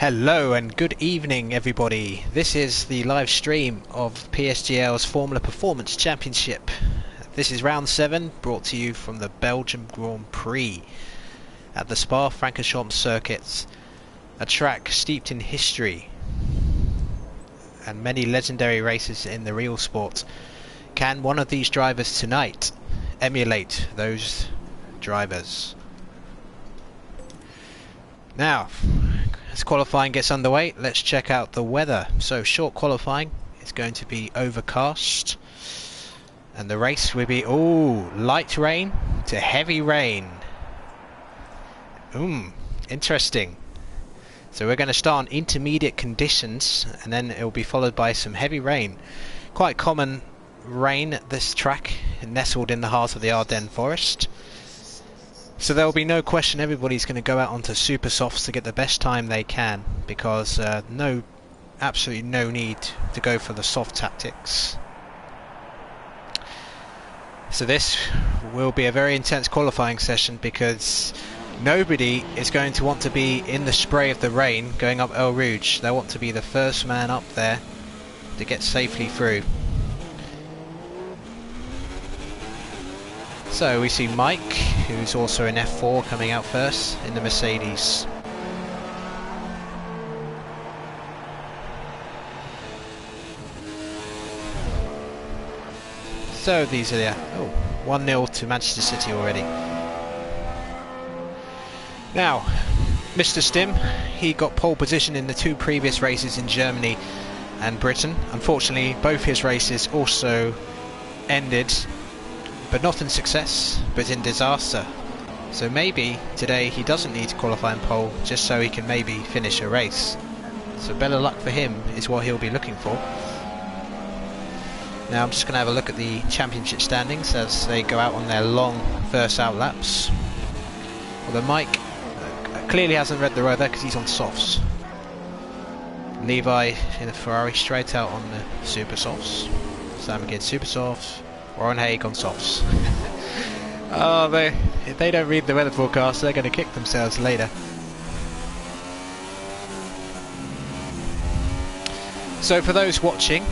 Hello and good evening everybody. This is the live stream of PSGL's Formula Performance Championship. This is round 7, brought to you from the Belgium Grand Prix at the Spa-Francorchamps circuits, a track steeped in history and many legendary races in the real sport. Can one of these drivers tonight emulate those drivers? Now, as qualifying gets underway, let's check out the weather. So short qualifying is going to be overcast, and the race will be light rain to heavy rain. Interesting. So we're going to start on intermediate conditions, and then it will be followed by some heavy rain. Quite common rain at this track, nestled in the heart of the Ardennes forest. So there will be no question, everybody's going to go out onto super softs to get the best time they can, because absolutely no need to go for the soft tactics. So this will be a very intense qualifying session, because nobody is going to want to be in the spray of the rain going up El Rouge. They want to be the first man up there to get safely through. So we see Mike, who's also in F4, coming out first in the Mercedes. So these are the 1-0 to Manchester City already. Now, Mr. Stim, he got pole position in the 2 previous races in Germany and Britain. Unfortunately, both his races also ended, but not in success, but in disaster. So maybe today he doesn't need to qualify in pole, just so he can maybe finish a race. So better luck for him is what he'll be looking for. Now I'm just going to have a look at the championship standings as they go out on their long first out laps. Although Mike clearly hasn't read the weather because he's on softs. Levi in a Ferrari straight out on the super softs. Sam again super softs. Warren Haig on softs. If they don't read the weather forecast, they're going to kick themselves later. So for those watching,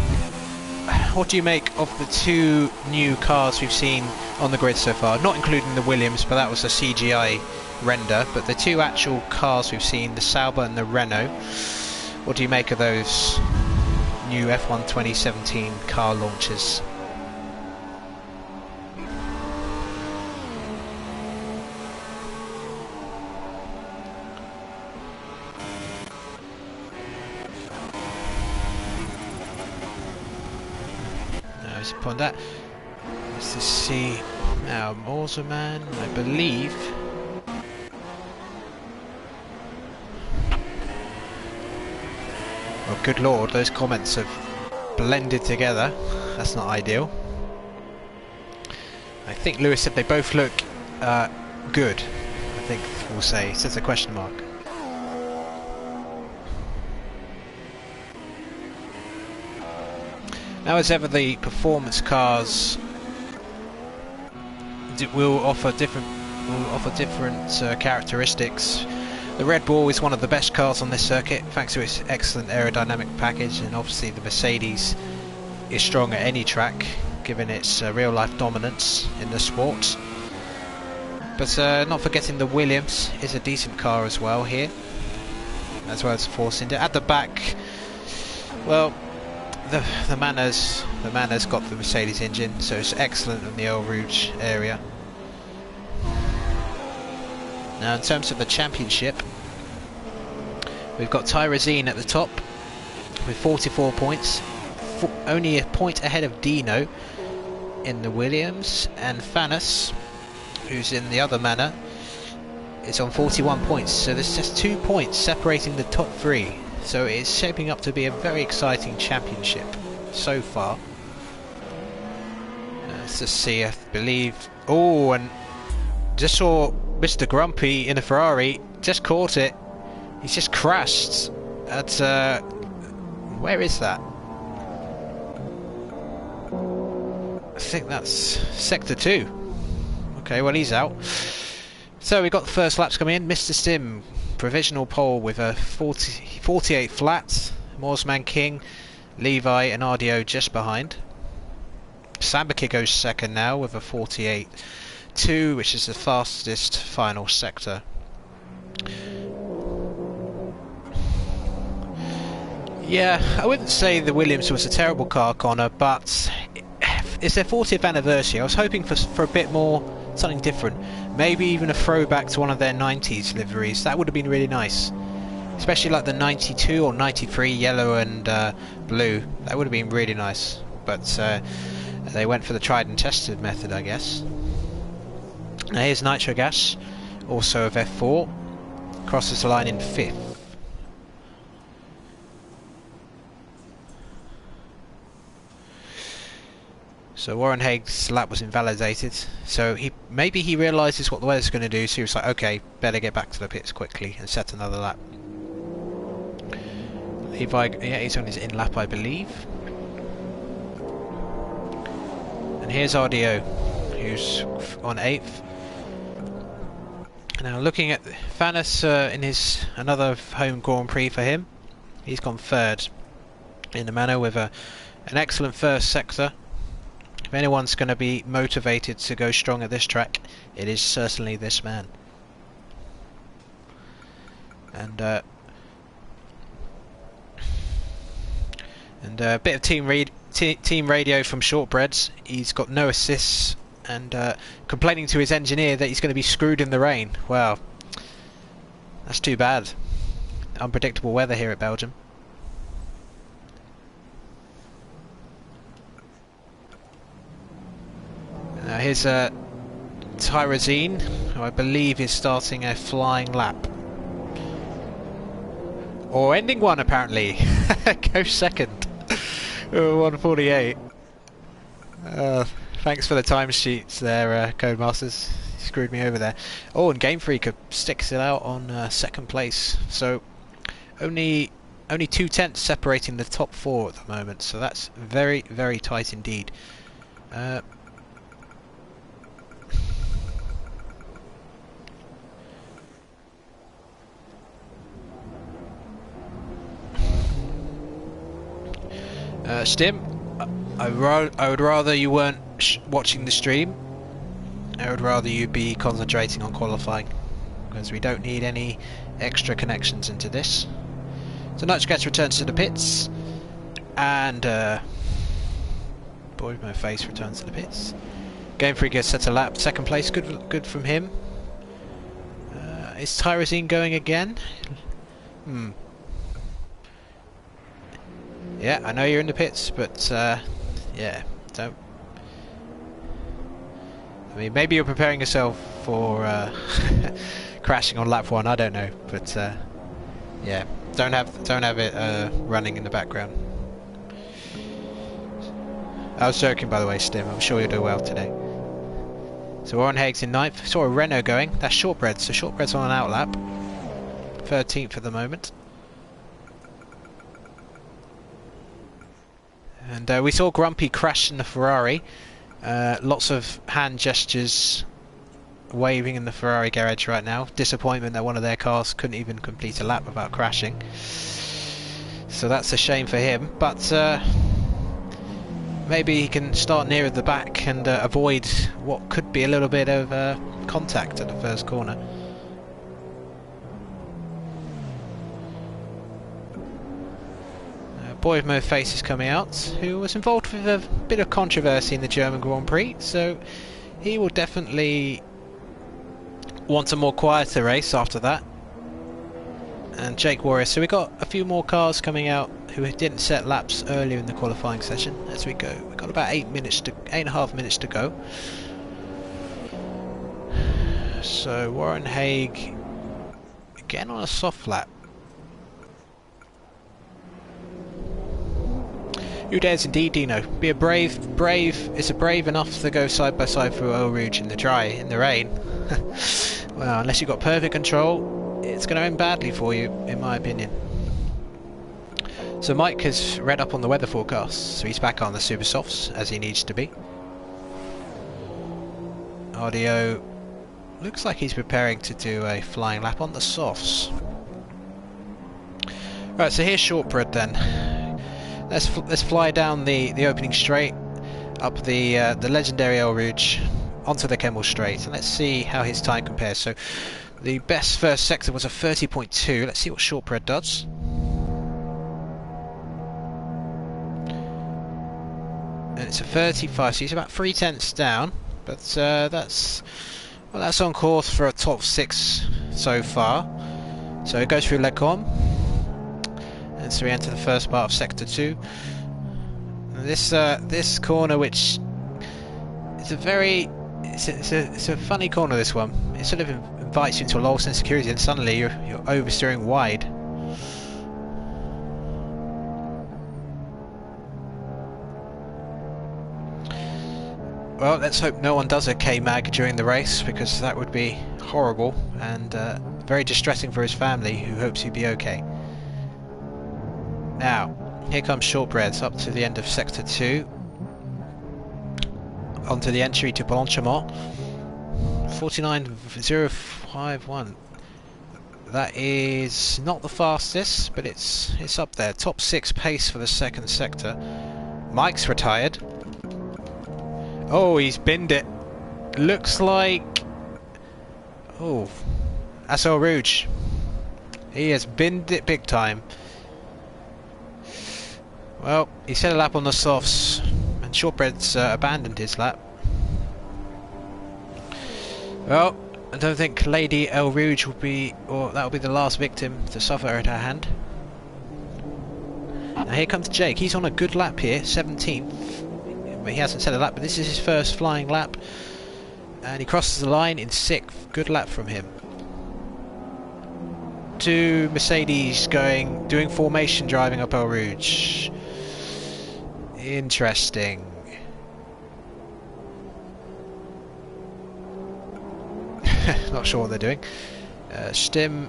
what do you make of the 2 new cars we've seen on the grid so far? Not including the Williams, but that was a CGI render, but the 2 actual cars we've seen, the Sauber and the Renault. What do you make of those new F1 2017 car launches? Upon that, let's just see now. Morzeman, I believe. Oh, good lord, those comments have blended together. That's not ideal. I think Lewis said they both look good. I think we'll say, says a question mark. Now, as ever, the performance cars will offer different characteristics. The Red Bull is one of the best cars on this circuit, thanks to its excellent aerodynamic package, and obviously the Mercedes is strong at any track, given its real-life dominance in the sport. But not forgetting the Williams is a decent car as well here, as well as the four-cylinder. At the back, well, the Manna's got the Mercedes engine, so it's excellent in the El Rouge area. Now in terms of the championship, we've got Tyrezine at the top with 44 points, only a point ahead of Dino in the Williams, and Fanas, who's in the other Manna, is on 41 points, so there's just 2 points separating the top 3. So it's shaping up to be a very exciting championship so far. Let's just see, I believe... Oh, and just saw Mr. Grumpy in a Ferrari, just caught it. He's just crashed at... where is that? I think that's Sector 2. Okay, well he's out. So we've got the first laps coming in. Mr. Sim provisional pole with a 48 flat. Morsman King, Levi and RDO just behind. Sambaki goes second now with a 48.2, which is the fastest final sector. Yeah, I wouldn't say the Williams was a terrible car, Connor, but it's their 40th anniversary. I was hoping for a bit more, something different. Maybe even a throwback to one of their 90s liveries. That would have been really nice. Especially like the 92 or 93 yellow and blue. That would have been really nice. But they went for the tried and tested method, I guess. Now here's Nitro Gas, also of F4. Crosses the line in 5th. So Warren Haig's lap was invalidated, so maybe he realises what the weather's going to do, so he was like, okay, better get back to the pits quickly and set another lap. Levi, yeah, he's on his in lap, I believe. And here's RDO, who's on 8th. Now looking at Fanis in his another home Grand Prix for him, he's gone 3rd in the manner with an excellent first sector. If anyone's going to be motivated to go strong at this track, it is certainly this man. And a bit of team radio from Shortbreads. He's got no assists and complaining to his engineer that he's going to be screwed in the rain. Wow, that's too bad. Unpredictable weather here at Belgium. Now here's Tyrazine, who I believe is starting a flying lap. Or ending one, apparently. Goes second. 148. Thanks for the timesheets there, Codemasters. You screwed me over there. Oh, and Game Freak sticks it out on second place. So only 2/10 separating the top 4 at the moment. So that's very, very tight indeed. Stim, I would rather you weren't watching the stream. I would rather you be concentrating on qualifying, because we don't need any extra connections into this. So Nutchcatch returns to the pits, and boy, my face returns to the pits. Game Freak gets set a lap, second place, good from him. Is Tyrazine going again? Yeah, I know you're in the pits, but yeah, don't. I mean, maybe you're preparing yourself for crashing on lap 1. I don't know, but yeah, don't have it running in the background. I was joking, by the way, Stim. I'm sure you'll do well today. So Warren Haig's in 9th. Saw a Renault going. That's Shortbread. So Shortbread's on an out lap. 13th for the moment. And we saw Grumpy crash in the Ferrari. Lots of hand gestures waving in the Ferrari garage right now. Disappointment that one of their cars couldn't even complete a lap without crashing. So that's a shame for him. But maybe he can start nearer the back and avoid what could be a little bit of contact at the first corner. Boy with Mo Face is coming out, who was involved with a bit of controversy in the German Grand Prix, so he will definitely want a more quieter race after that. And Jake Warrior, so we got a few more cars coming out who didn't set laps earlier in the qualifying session as we go. We've got about 8.5 minutes to go. So Warren Haig again on a soft lap. Who dares indeed, Dino. Be a brave. Is it brave enough to go side by side through Eau Rouge in the rain? Well, unless you've got perfect control, it's going to end badly for you, in my opinion. So Mike has read up on the weather forecast, so he's back on the super softs as he needs to be. Audio looks like he's preparing to do a flying lap on the softs. Right, so here's Shortbread then. Let's fly down the opening straight, up the legendary El Rouge, onto the Kemmel Straight, and let's see how his time compares. So the best first sector was a 30.2. Let's see what Shortbread does. And it's a 35, so he's about 3/10 down, but that's on course for a top 6 so far. So it goes through Lecom, and so we enter the first part of sector 2. And this corner, which is it's a funny corner, this one. It sort of invites you into a low sense of security, and suddenly you're oversteering wide. Well, let's hope no one does a K-mag during the race, because that would be horrible and very distressing for his family, who hopes he'd be okay. Now, here comes Shortbread up to the end of sector 2, onto the entry to Blanchimont. 49.051. That is not the fastest, but it's up there. Top 6 pace for the second sector. Mike's retired. Oh, he's binned it. Looks like... oh, that's El Rouge. He has binned it big time. Well, he set a lap on the softs, and Shortbread's abandoned his lap. Well, I don't think Lady El Rouge will be, or that will be the last victim to suffer at her hand. Now here comes Jake. He's on a good lap here, 17th. But he hasn't set a lap, but this is his first flying lap, and he crosses the line in 6th. Good lap from him. 2 Mercedes doing formation driving up El Rouge. Interesting. Not sure what they're doing. Stim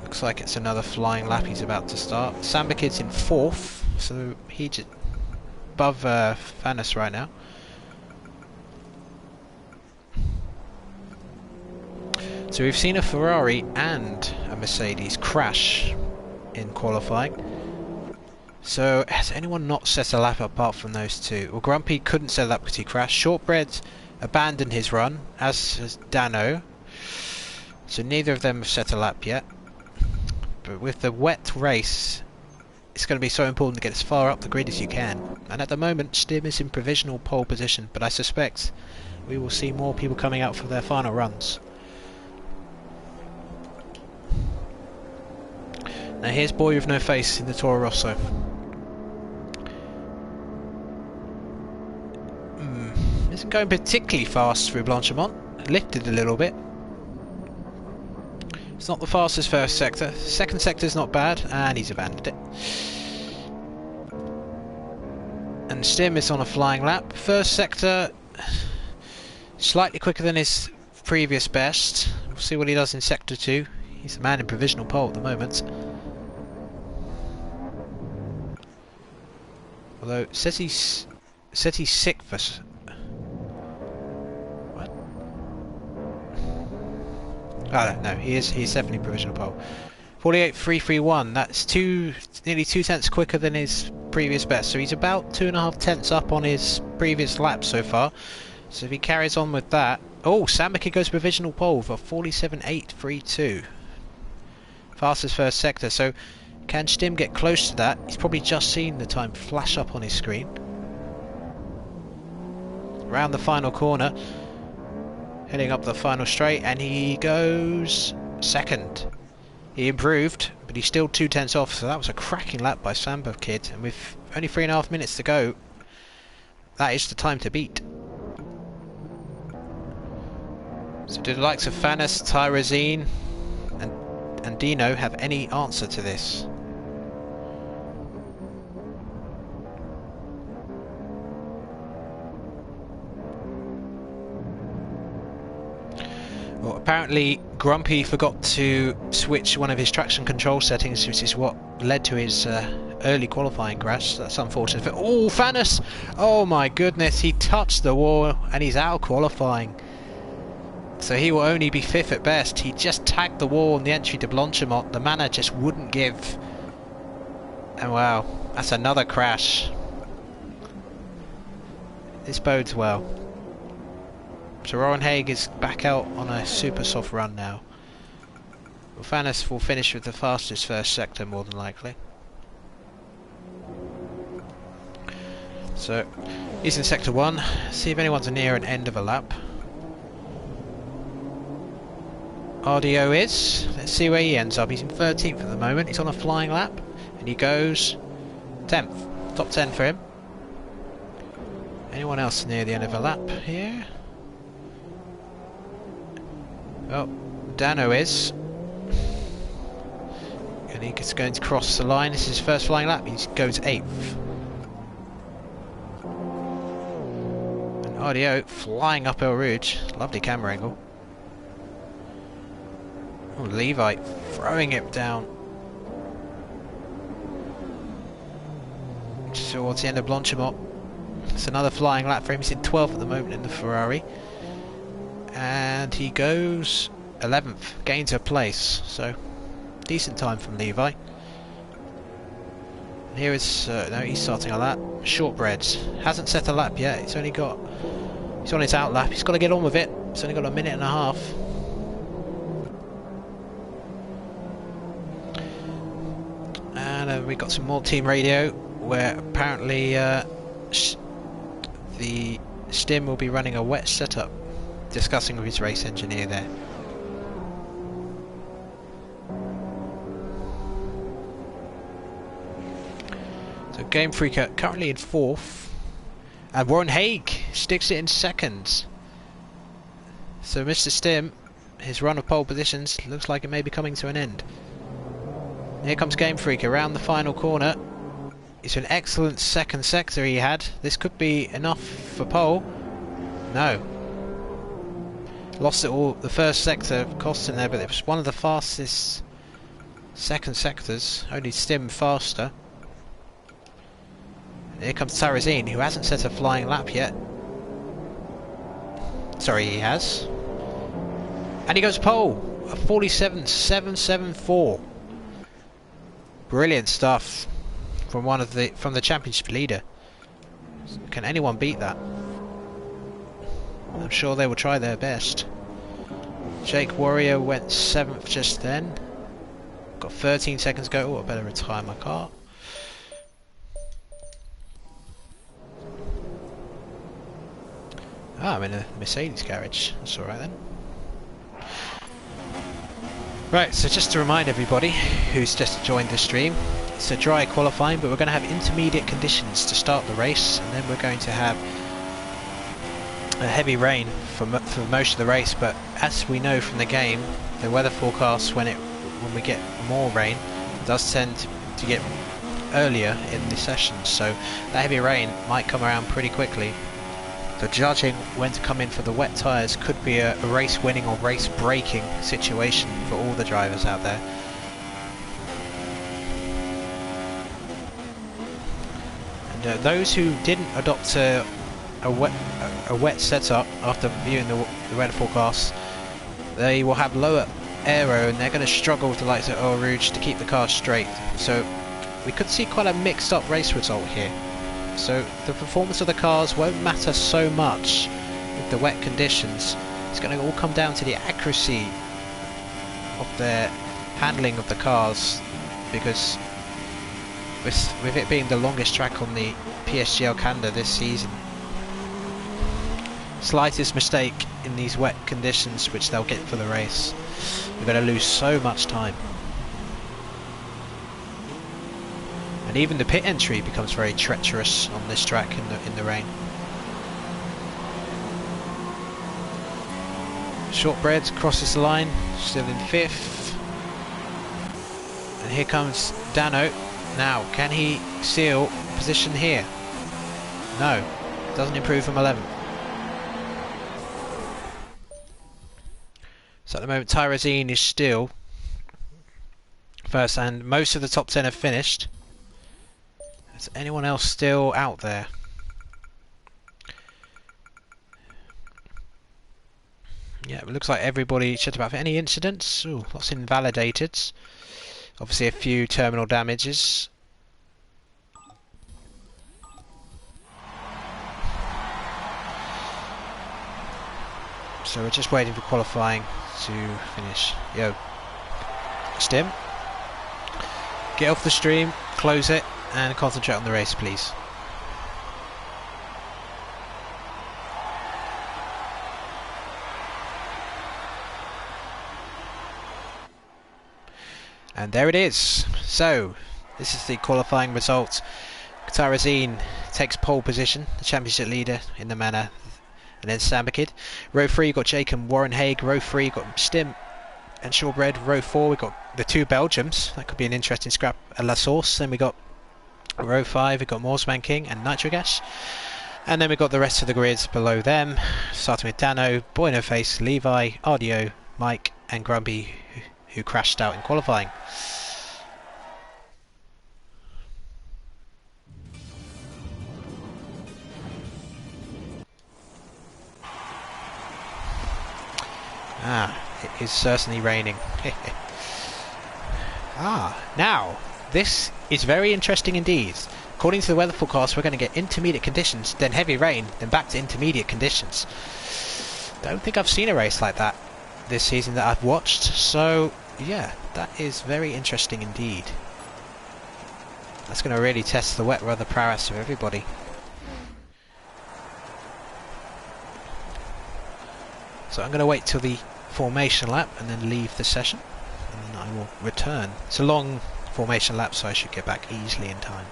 looks like it's another flying lap he's about to start. Samba Kid's in 4th, so he just above Fanus right now. So we've seen a Ferrari and a Mercedes crash in qualifying. So has anyone not set a lap apart from those two? Well, Grumpy couldn't set a lap because he crashed. Shortbread abandoned his run, as has Dano. So neither of them have set a lap yet. But with the wet race, it's going to be so important to get as far up the grid as you can. And at the moment, Stim is in provisional pole position, but I suspect we will see more people coming out for their final runs. Now here's Boy with No Face in the Toro Rosso. Isn't going particularly fast through Blanchimont. Lifted a little bit. It's not the fastest first sector. Second sector's not bad, and he's abandoned it. And Stim is on a flying lap. First sector, slightly quicker than his previous best. We'll see what he does in sector 2. He's the man in provisional pole at the moment. Although it says he's sick for... what? Oh no, he's definitely provisional pole. 48.331. That's nearly 2 tenths quicker than his previous best. So he's about 2.5 tenths up on his previous lap so far. So if he carries on with that, oh, Samaki goes provisional pole for 47.832. Fastest first sector. So can Stim get close to that? He's probably just seen the time flash up on his screen. Around the final corner, heading up the final straight, and he goes second. He improved, but he's still 2 tenths off, so that was a cracking lap by Samba Kid, and with only 3.5 minutes to go, that is the time to beat. So do the likes of Fanis, Tyrosine and Dino have any answer to this? Well, apparently Grumpy forgot to switch one of his traction control settings, which is what led to his early qualifying crash. That's unfortunate. Oh, Fanis! Oh my goodness, he touched the wall and he's out qualifying. So he will only be 5th at best. He just tagged the wall on the entry to Blanchimont. The manor just wouldn't give. And wow, that's another crash. This bodes well. So Rowan Haig is back out on a super soft run now. Fanis will finish with the fastest first sector more than likely. So he's in sector 1. See if anyone's near an end of a lap. RDO is. Let's see where he ends up. He's in 13th at the moment. He's on a flying lap and he goes 10th. Top 10 for him. Anyone else near the end of a lap here? Oh, Dano is. And he's going to cross the line. This is his first flying lap. He goes 8th. And RDO flying up El Rouge. Lovely camera angle. Oh, Levi throwing it down towards the end of Blanchimont. It's another flying lap for him. He's in 12th at the moment in the Ferrari. And he goes 11th, gains a place. So, decent time from Levi. And here is, no, he's starting a lap. Shortbread. Hasn't set a lap yet. He's on his out lap. He's got to get on with it. He's only got a minute and a half. And we got some more team radio where apparently the Stim will be running a wet setup, discussing with his race engineer there. So Game Freaker currently in 4th, and Warren Haig sticks it in 2nd. So Mr. Stim, his run of pole positions looks like it may be coming to an end. Here comes Game Freak around the final corner. It's an excellent second sector he had. This could be enough for pole. No. Lost it all. The first sector cost him there, but it was one of the fastest second sectors. Only Stim faster. And here comes Tarazine, who hasn't set a flying lap yet. Sorry, he has. And he goes pole. A 47.774. Brilliant stuff from the championship leader. Can anyone beat that? I'm sure they will try their best. Jake Warrior went 7th just then. Got 13 seconds to go. Oh, I better retire my car. Ah, I'm in a Mercedes garage. That's alright then. Right, so just to remind everybody who's just joined the stream, it's a dry qualifying, but we're going to have intermediate conditions to start the race, and then we're going to have a heavy rain for most of the race. But as we know from the game, the weather forecast when we get more rain, it does tend to get earlier in the session, so that heavy rain might come around pretty quickly. So judging when to come in for the wet tyres could be a race winning or race breaking situation for all the drivers out there. And those who didn't adopt a wet setup after viewing the weather forecast, they will have lower aero and they're going to struggle with the likes of Eau Rouge to keep the car straight. So we could see quite a mixed up race result here. So the performance of the cars won't matter so much with the wet conditions. It's going to all come down to the accuracy of their handling of the cars, because with it being the longest track on the PSGL calendar this season, slightest mistake in these wet conditions, which they'll get for the race, you're going to lose so much time. And even the pit entry becomes very treacherous on this track in the rain. Shortbread crosses the line, still in 5th. And here comes Dano. Now, can he seal position here? No, doesn't improve from 11th. So at the moment, Tyrazine is still first, and most of the top 10 have finished. Is anyone else still out there? Yeah, it looks like everybody shut about. Any incidents? Ooh, lots invalidated. Obviously a few terminal damages. So we're just waiting for qualifying to finish. Yo, Stim, get off the stream, close it, and concentrate on the race, please. And there it is. So this is the qualifying result. Tarazine takes pole position, the championship leader in the manner, and then Sambakid. Row 3 you've got Jake and Warren Haig. Row 3 you've got Stim and Shawbread. Row 4 we've got the two Belgiums. That could be an interesting scrap at La Source. Then we got row 5 we've got Morsman King and Nitrogas. And then we've got the rest of the grids below them, starting with Dano, Boy No Face, Levi, Ardio, Mike and Grumpy, who crashed out in qualifying. It is certainly raining. Now, this is very interesting indeed. According to the weather forecast, we're going to get intermediate conditions, then heavy rain, then back to intermediate conditions. Don't think I've seen a race like that this season that I've watched, so yeah, that is very interesting indeed. That's going to really test the wet weather prowess of everybody. So I'm going to wait till the formation lap and then leave the session, and then I will return. It's a long formation lap, so I should get back easily in time.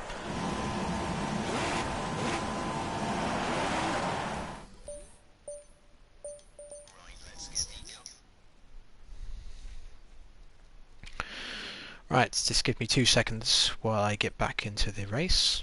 Right, just give me 2 seconds while I get back into the race.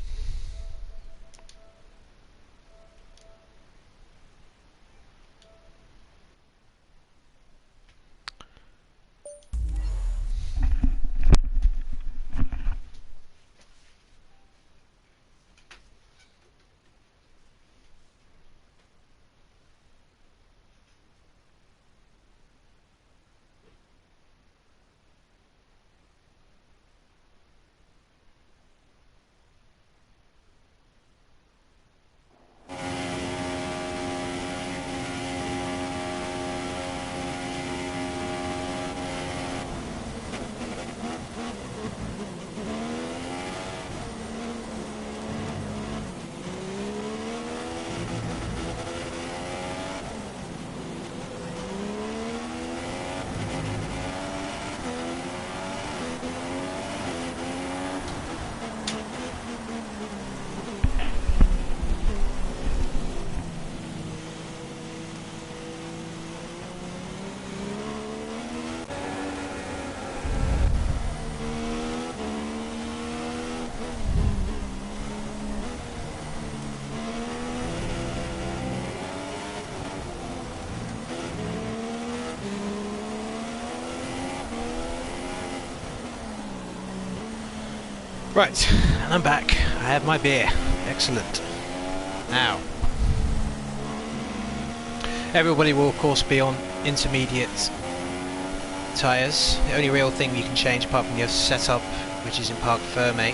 Right, and I'm back. I have my beer. Excellent. Now, everybody will of course be on intermediate tyres. The only real thing you can change apart from your setup, which is in Parc Fermé,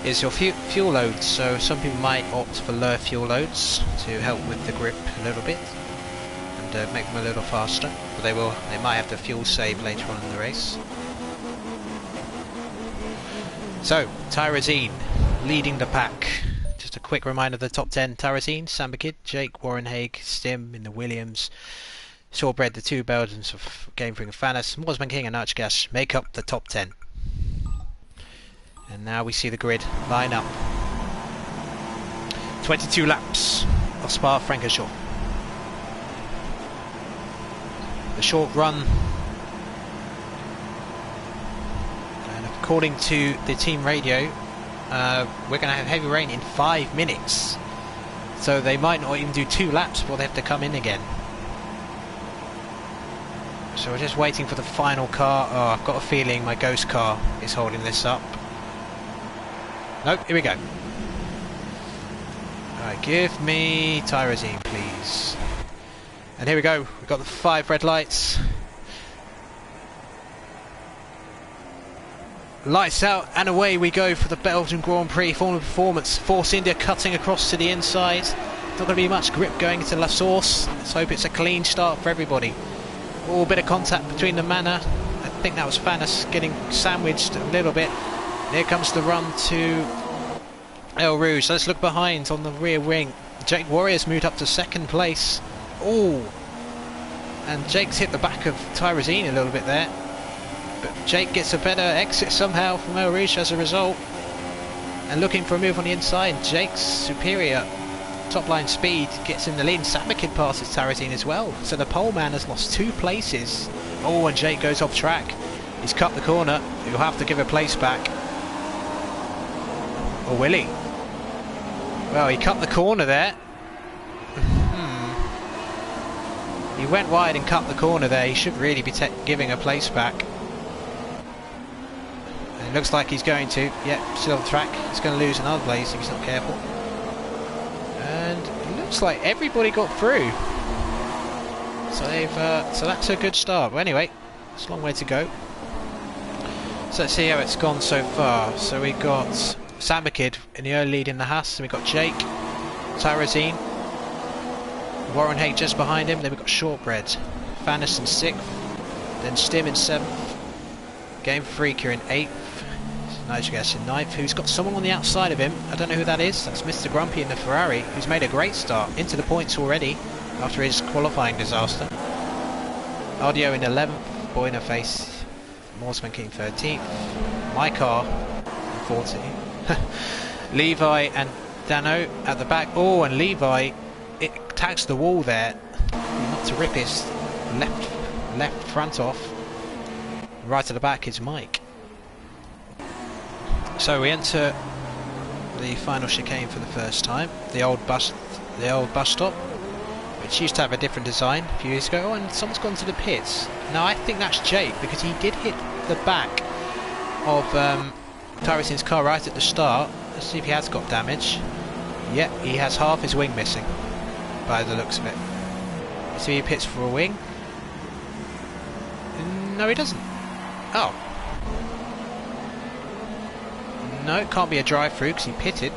is your fuel loads. So some people might opt for lower fuel loads to help with the grip a little bit and make them a little faster. But they might have to fuel save later on in the race. So, Tyrazine leading the pack. Just a quick reminder of the top 10. Tyrazine, Sambakid, Jake, Warren Haig, Stim in the Williams, Shawbread, the two Belgians of Gamefring and Fanas, Morsman King and Archgash make up the top 10. And now we see the grid line up. 22 laps of Spa-Francorchamps. The short run. According to the team radio, we're going to have heavy rain in 5 minutes. So they might not even do 2 laps before they have to come in again. So we're just waiting for the final car. Oh, I've got a feeling my ghost car is holding this up. Nope, here we go. Alright, give me Tyrazine, please. And here we go. We've got the 5 red lights. Lights out and away we go for the Belgian Grand Prix Formula Performance. Force India cutting across to the inside. not going to be much grip going into La Source. Let's hope it's a clean start for everybody. Oh, a bit of contact between the Mana. I think that was Fanis getting sandwiched a little bit. And here comes the run to El Rouge. Let's look behind on the rear wing. Jake Warrior's moved up to second place. Oh, and Jake's hit the back of Tyrosine a little bit there. But Jake gets a better exit somehow from El Rouge as a result. And looking for a move on the inside, Jake's superior top line speed gets in the lead. Samakid passes Tyrosine as well. So the pole man has lost 2 places. Oh, and Jake goes off track. He's cut the corner. He'll have to give a place back. Or will he? Well, he cut the corner there. He went wide and cut the corner there. He should really be giving a place back. And it looks like he's going to. Yep, still on the track. He's going to lose another place if he's not careful. And it looks like everybody got through. So they've. So that's a good start. But anyway, it's a long way to go. So let's see how it's gone so far. So we got Samakid in the early lead in the Haas. And we got Jake, Tyrosine, Warren Haight just behind him. Then we've got Shortbread, Fanis in 6th, then Stim in 7th, Game Freaker in 8th, Nigelgas in 9th, who's got someone on the outside of him. I don't know who that is. That's Mr. Grumpy in the Ferrari, who's made a great start into the points already after his qualifying disaster. Audio in 11th, Boy in a Face, Morsman King 13th, my car in 14th, Levi and Dano at the back. Oh, and Levi, it tags the wall there, not to rip his left front off. Right at the back is Mike. So we enter the final chicane for the first time. The old bus stop, which used to have a different design a few years ago. Oh, and someone's gone to the pits. Now I think that's Jake, because he did hit the back of Tyrosine's car right at the start. Let's see if he has got damage. Yep, he has half his wing missing, by the looks of it. Let's see if he pits for a wing. No, he doesn't. Oh. No, it can't be a drive-through because he pitted.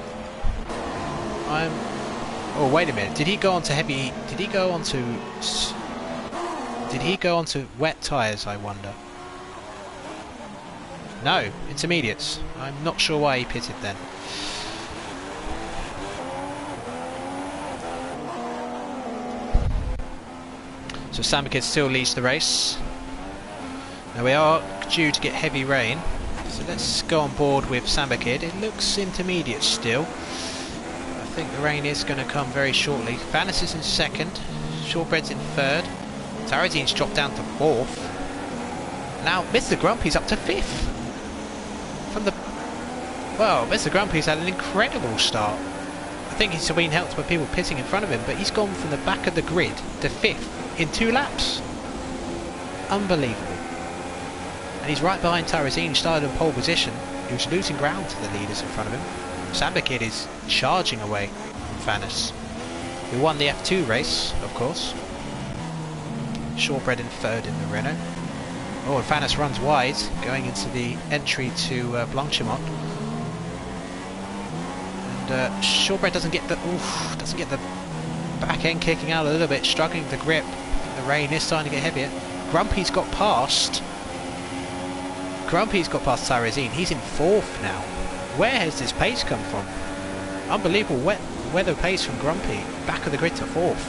Oh, wait a minute. Did he go onto heavy... Did he go onto wet tyres, I wonder? No, intermediates. I'm not sure why he pitted then. So Samakid still leads the race. Now we are due to get heavy rain, so let's go on board with Samakid. It looks intermediate still. I think the rain is going to come very shortly. Fanis is in 2nd, Shortbread's in 3rd, Tyrosine's dropped down to 4th. Now Mr. Grumpy's up to 5th. Well, Mr. Grumpy's had an incredible start. I think he's been helped by people pitting in front of him, but he's gone from the back of the grid to 5th in 2 laps. Unbelievable. And he's right behind Tyrosine, started in pole position. He was losing ground to the leaders in front of him. Samakid is charging away from Fanis, who won the F2 race, of course. Shortbread in 3rd in the Renault. Oh, and Fanis runs wide, going into the entry to Blanchimont. And Shortbread doesn't get the back end kicking out a little bit, struggling to grip. The rain is starting to get heavier. Grumpy's got past Tyrosine. He's in 4th now. Where has this pace come from? Unbelievable weather pace from Grumpy. Back of the grid to 4th.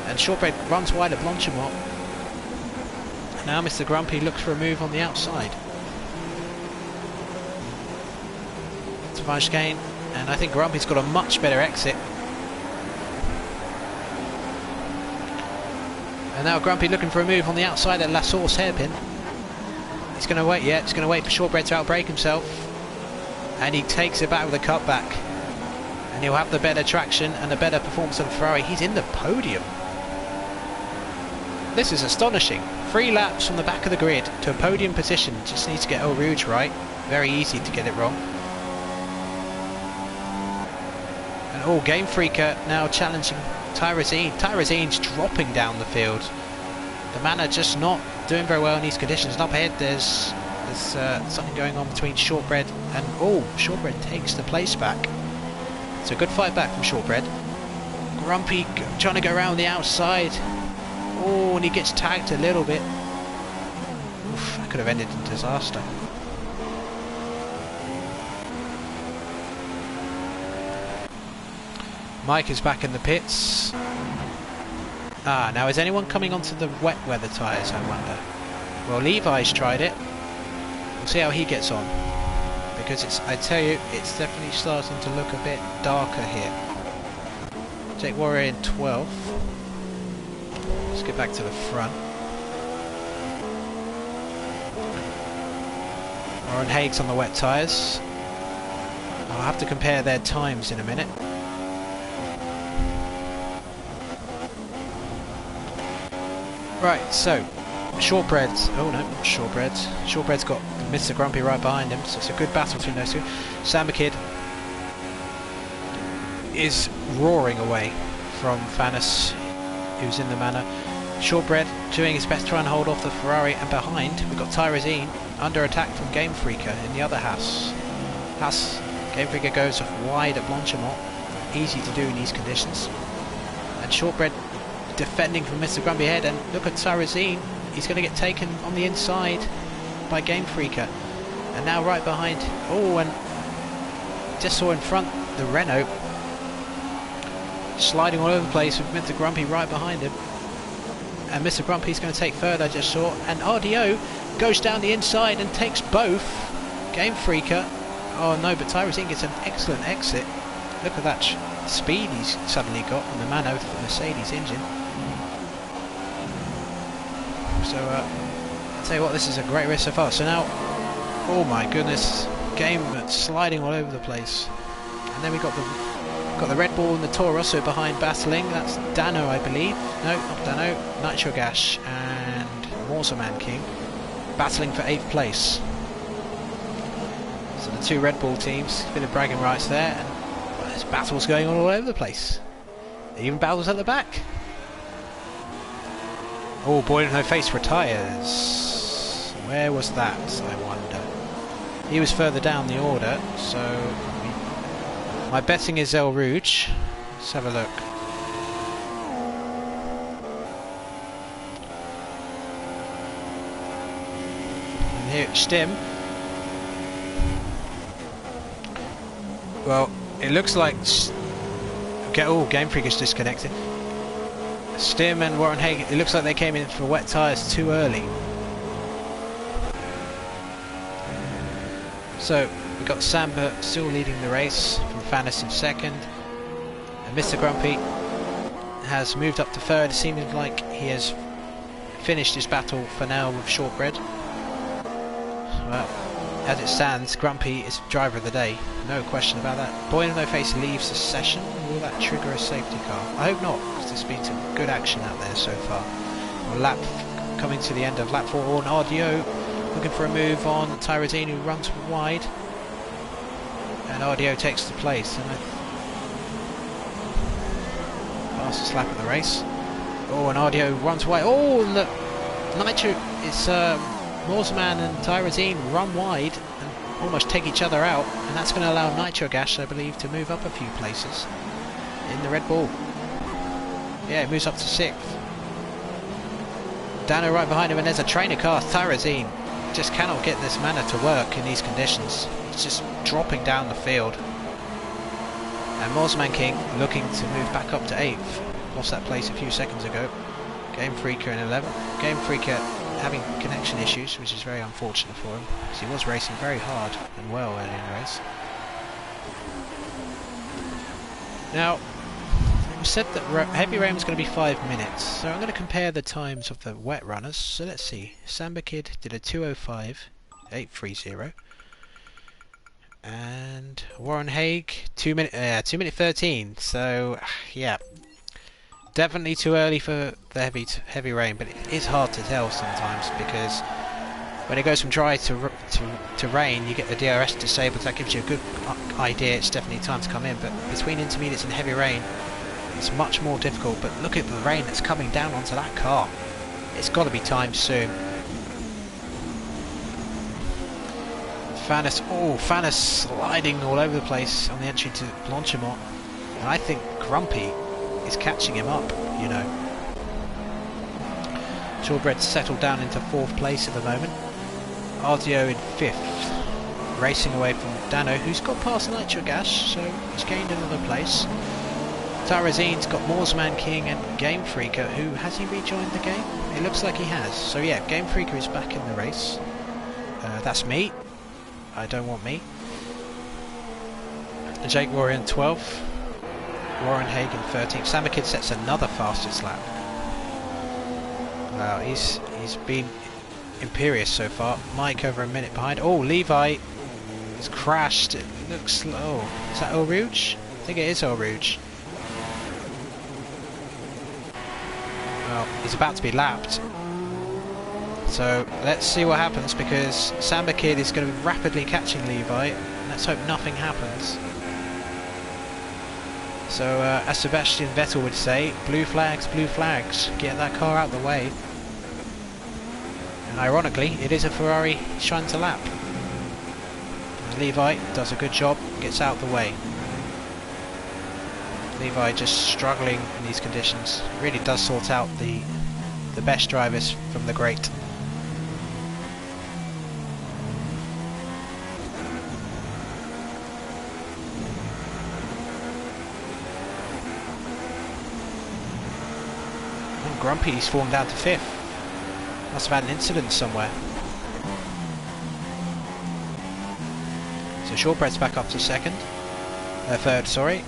And Shortbread runs wide at Blanchimont. Now Mr. Grumpy looks for a move on the outside. It's Vajgain, and I think Grumpy's got a much better exit. And now Grumpy looking for a move on the outside at La Source hairpin. He's going to wait, yeah, he's going to wait for Shortbread to outbrake himself. And he takes it back with a cutback. And he'll have the better traction and the better performance of the Ferrari. He's in the podium. This is astonishing. 3 laps from the back of the grid to a podium position. Just needs to get El Rouge right. Very easy to get it wrong. And oh, Game Freaker now challenging Tyrosine. Tyrosine's dropping down the field. The Mana just not doing very well in these conditions. And up ahead there's something going on between Shortbread and... Oh, Shortbread takes the place back. It's a good fight back from Shortbread. Grumpy trying to go around the outside. Oh, and he gets tagged a little bit. Oof, that could have ended in disaster. Mike is back in the pits. Ah, now is anyone coming onto the wet weather tyres, I wonder? Well, Levi's tried it. We'll see how he gets on. Because it's, I tell you, it's definitely starting to look a bit darker here. Take Warrior in 12th. Let's get back to the front. Warren Haig's on the wet tyres. I'll have to compare their times in a minute. Right, so Shortbreads. Oh no, not Shortbreads. Shortbread's got Mr. Grumpy right behind him, so it's a good battle between those two. Samba Kid is roaring away from Fanus, who's in the manor. Shortbread doing his best to try and hold off the Ferrari, and behind we've got Tyrosine under attack from Game Freaker in the other house. Game Freaker goes off wide at Blanchimont, easy to do in these conditions. And Shortbread defending from Mr. Grumpy ahead, and look at Tyrosine, he's going to get taken on the inside by Game Freaker. And now right behind, oh, and just saw in front the Renault sliding all over the place with Mr. Grumpy right behind him. And Mr. Grumpy's going to take third, I just saw, and RDO goes down the inside and takes both. Game Freaker, oh no, but Tyrosine gets an excellent exit. Look at that speed he's suddenly got on the Mano Mercedes engine. So I'll tell you what, this is a great race so far. So now, oh my goodness, game sliding all over the place. And then we got the Red Bull and the Toro Rosso behind battling. That's Dano, I believe. No, not Dano. Nitro Gash and Morseman King battling for 8th place. So the two Red Bull teams, a bit of bragging rights there, and well, there's battles going on all over the place. Even battles at the back. Oh, Boy No Face retires. Where was that, I wonder? He was further down the order, so my betting is El Rouge. Let's have a look. And here, Stim. Well, it looks like... Oh, Game Freak is disconnected. Stim and Warren Haig, it looks like they came in for wet tyres too early. So, we've got Samba still leading the race from Fanus in second. And Mr. Grumpy has moved up to third, seeming like he has finished his battle for now with Shortbread. Well, as it stands, Grumpy is driver of the day, no question about that. Boy No Face leaves the session. Will that trigger a safety car? I hope not, because there's been some good action out there so far. Well, lap coming to the end of lap 4 on RDO, looking for a move on Tyrosine, who runs wide, and RDO takes the place. And fastest lap of the race. Oh, and RDO runs wide. Oh, and the Nitro is Morseman and Tyrosine run wide and almost take each other out, and that's going to allow Nitro Gash, I believe, to move up a few places in the Red Bull. Yeah, it moves up to 6th. Dano right behind him, and there's a trainer car. Tyrosine just cannot get this manner to work in these conditions. It's just dropping down the field. And Morseman King looking to move back up to 8th. Lost that place a few seconds ago. Game Freaker in 11th. Game Freaker having connection issues, which is very unfortunate for him, because he was racing very hard and well early in the race. Now, it was said that heavy rain was going to be 5 minutes, so I'm going to compare the times of the wet runners. So let's see. Samba Kid did a 2:05.830, and Warren Haig 2 minute 13. So yeah, definitely too early for the heavy rain, but it is hard to tell sometimes, because when it goes from dry to rain, you get the DRS disabled. That gives you a good idea it's definitely time to come in, but between intermediates and heavy rain, it's much more difficult. But look at the rain that's coming down onto that car. It's got to be timed soon. Fanus sliding all over the place on the entry to Blanchimont, and I think Grumpy is catching him up, you know. Shortbread's settled down into 4th place at the moment. RDO in 5th, racing away from Dano, who's got past Nitrogash, so he's gained another place. Tarazine's got Moorsman King and Game Freaker, who has he rejoined the game? It looks like he has. So yeah, Game Freaker is back in the race. That's me. I don't want me. Jake Rory in 12th. Warren Hagen 13th. Samakid sets another fastest lap. Wow, he's been imperious so far. Mike over a minute behind. Oh, Levi has crashed. It looks slow. Is that Eau Rouge? I think it is Eau Rouge. Well, he's about to be lapped. So let's see what happens, because Samba Kid is going to be rapidly catching Levi. Let's hope nothing happens. So as Sebastian Vettel would say, blue flags, get that car out of the way. And ironically, it is a Ferrari trying to lap. Levi does a good job, gets out of the way. Levi just struggling in these conditions. Really does sort out the best drivers from the great. Grumpy's fallen down to 5th. Must have had an incident somewhere. So Shortbread's back up to 2nd. 3rd, sorry.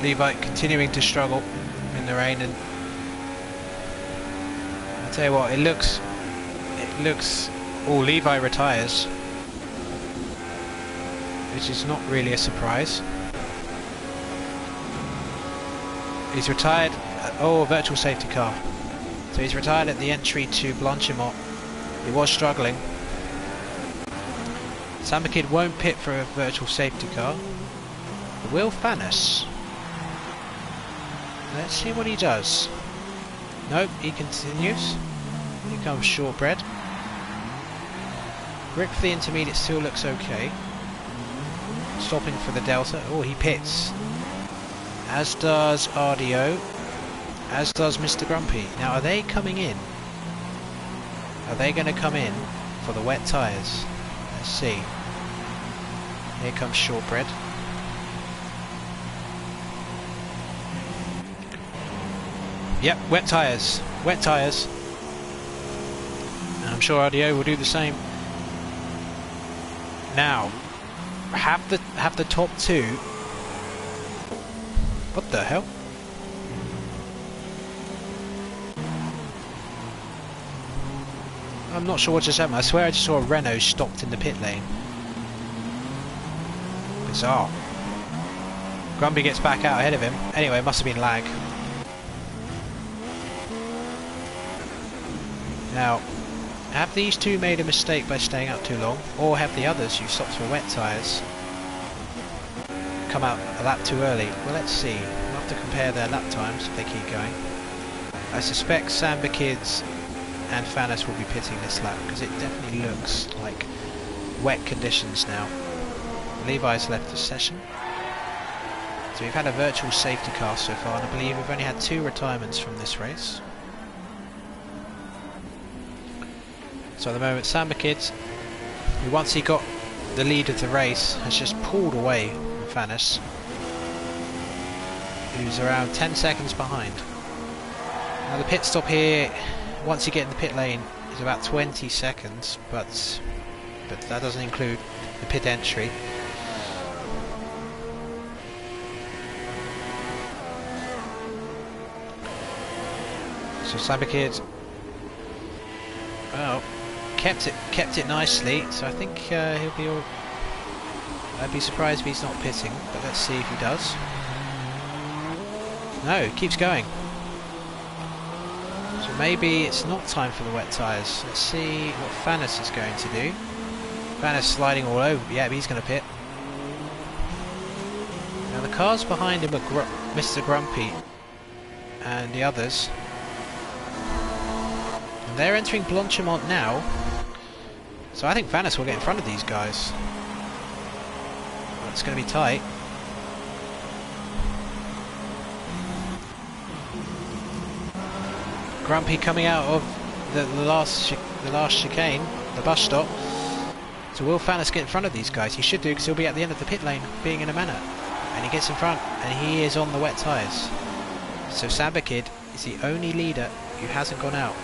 Levi continuing to struggle in the rain, and I tell you what, it looks. Oh, Levi retires, which is not really a surprise. He's retired. Oh, virtual safety car. So he's retired at the entry to Blanchimont. He was struggling. Samba Kid won't pit for a virtual safety car. Will Fanis? Let's see what he does. Nope, he continues. Here comes Shortbread. Grip for the intermediate still looks okay. Stopping for the Delta. Oh, he pits. As does RDO. As does Mr. Grumpy. Now, are they coming in? Are they going to come in for the wet tyres? Let's see. Here comes Shortbread. Yep, wet tyres. Wet tyres. And I'm sure RDO will do the same. Now, have the top two. What the hell? I'm not sure what just happened. I swear I just saw a Renault stopped in the pit lane. Bizarre. Grumpy gets back out ahead of him. Anyway, it must have been lag. Now, have these two made a mistake by staying out too long, or have the others who stopped for wet tyres come out a lap too early? Well, let's see. We'll have to compare their lap times if they keep going. I suspect Samba Kids and Fanis will be pitting this lap, because it definitely looks like wet conditions now. Levi's left the session. So we've had a virtual safety car so far, and I believe we've only had 2 retirements from this race. So at the moment, Samba Kids, who once he got the lead of the race, has just pulled away from Fanis, who's around 10 seconds behind. Now the pit stop here, once you get in the pit lane, is about 20 seconds, but that doesn't include the pit entry. So Samba Kid, well, kept it nicely, so I think he'll be all. I'd be surprised if he's not pitting, but let's see if he does. No, he keeps going. So maybe it's not time for the wet tyres. Let's see what Fanis is going to do. Fanis sliding all over. Yeah, he's going to pit. Now the cars behind him are Mr. Grumpy and the others. And they're entering Blanchimont now. So I think Fanis will get in front of these guys. Well, it's going to be tight. Grumpy coming out of the last chicane, the bus stop. So will Fanis get in front of these guys? He should do, because he'll be at the end of the pit lane, being in a manner. And he gets in front, and he is on the wet tyres. So Samba Kid is the only leader who hasn't gone out.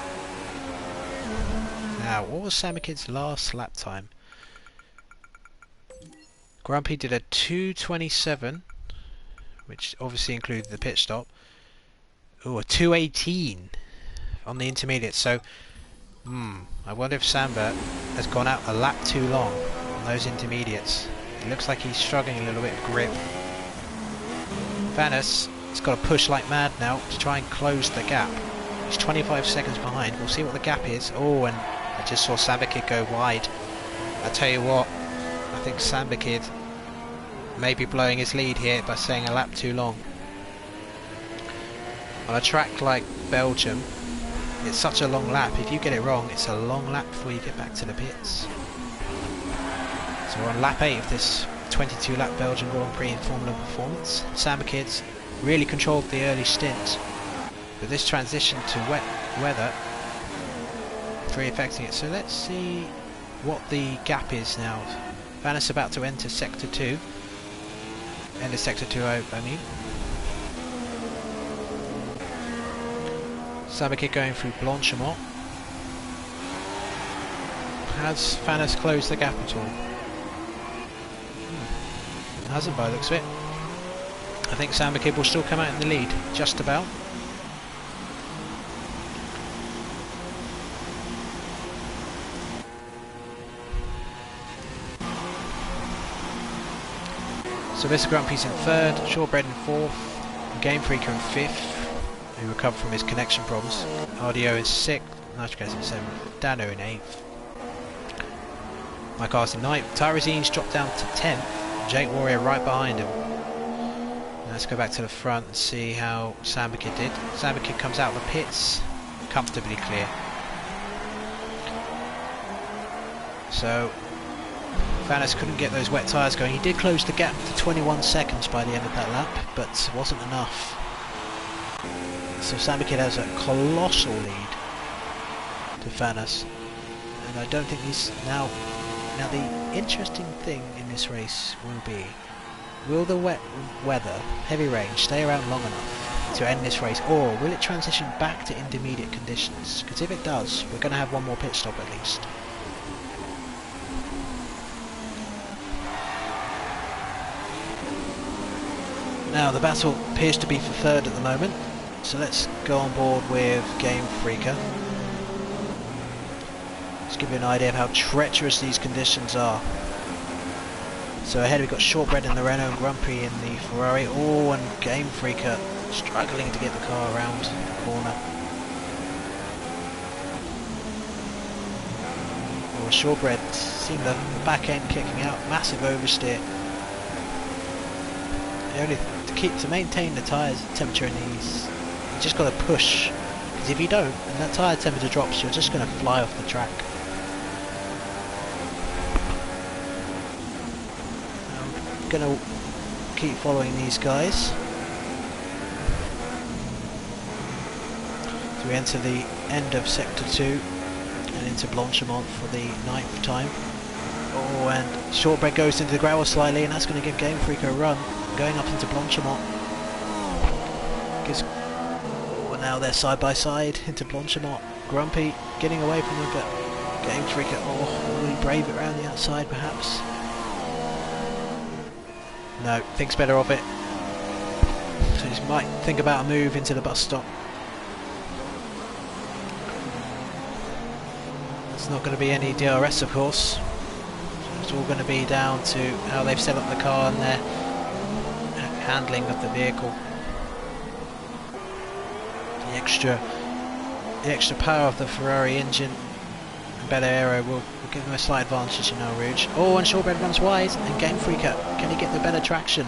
Now, what was Samba Kid's last lap time? Grumpy did a 2:27, which obviously included the pit stop. Oh, a 2:18 on the intermediate. So, I wonder if Samba has gone out a lap too long on those intermediates. It looks like he's struggling a little bit of grip. Fanis has got to push like mad now to try and close the gap. He's 25 seconds behind. We'll see what the gap is. Oh, and I just saw Samba Kid go wide. I tell you what, I think Samba Kid may be blowing his lead here by saying a lap too long. On a track like Belgium, it's such a long lap. If you get it wrong, it's a long lap before you get back to the pits. So we're on lap 8 of this 22 lap Belgian Grand Prix in Formula Performance. Samba Kid's really controlled the early stint, but this transition to wet weather really affecting it. So let's see what the gap is now. Fanis about to enter sector 2. Enter sector 2, I mean. Samba Kid going through Blanchimont. Has Fanis closed the gap at all? Hasn't by the looks of it. I think Samba Kid will still come out in the lead, just about. So Mr. Grumpy's in 3rd, Shawbread in 4th, Game Freaker in 5th, who recovered from his connection problems. RDO in 6th, Nitrogas in 7th, Dano in 8th. My car's in 9th, Tyrozine's dropped down to 10th, Jake Warrior right behind him. Let's go back to the front and see how Samba Kid did. Samba Kid comes out of the pits, comfortably clear. So Fanis couldn't get those wet tyres going. He did close the gap to 21 seconds by the end of that lap, but it wasn't enough. So Samba Kid has a colossal lead to Fanis, and I don't think he's now the interesting thing in this race will be, will the wet weather, heavy rain, stay around long enough to end this race, or will it transition back to intermediate conditions? Because if it does, we're going to have one more pit stop at least. Now the battle appears to be for 3rd at the moment, so let's go on board with Game Freaker. Let's give you an idea of how treacherous these conditions are. So ahead we've got Shortbread in the Renault and Grumpy in the Ferrari. Oh, and Game Freaker struggling to get the car around the corner. Oh, Shortbread seeing the back end kicking out, massive oversteer. Only to maintain the tyres temperature in these, you just got to push, because if you don't and that tyre temperature drops, you're just going to fly off the track. I'm going to keep following these guys. So we enter the end of sector 2 and into Blanchimont for the 9th time. Oh, and Shortbread goes into the gravel slightly, and that's going to give Game Freaker a run. Going up into Blanchimont. Now they're side by side into Blanchimont. Grumpy getting away from them, but Game Freaker, really brave it around the outside perhaps. No, thinks better of it. So he might think about a move into the bus stop. It's not going to be any DRS, of course. It's all going to be down to how they've set up the car and their handling of the vehicle. The extra the extra power of the Ferrari engine and better aero will give them a slight advantage in Eau Rouge. Oh, and Shortbread runs wide, and Game Freaker, can he get the better traction?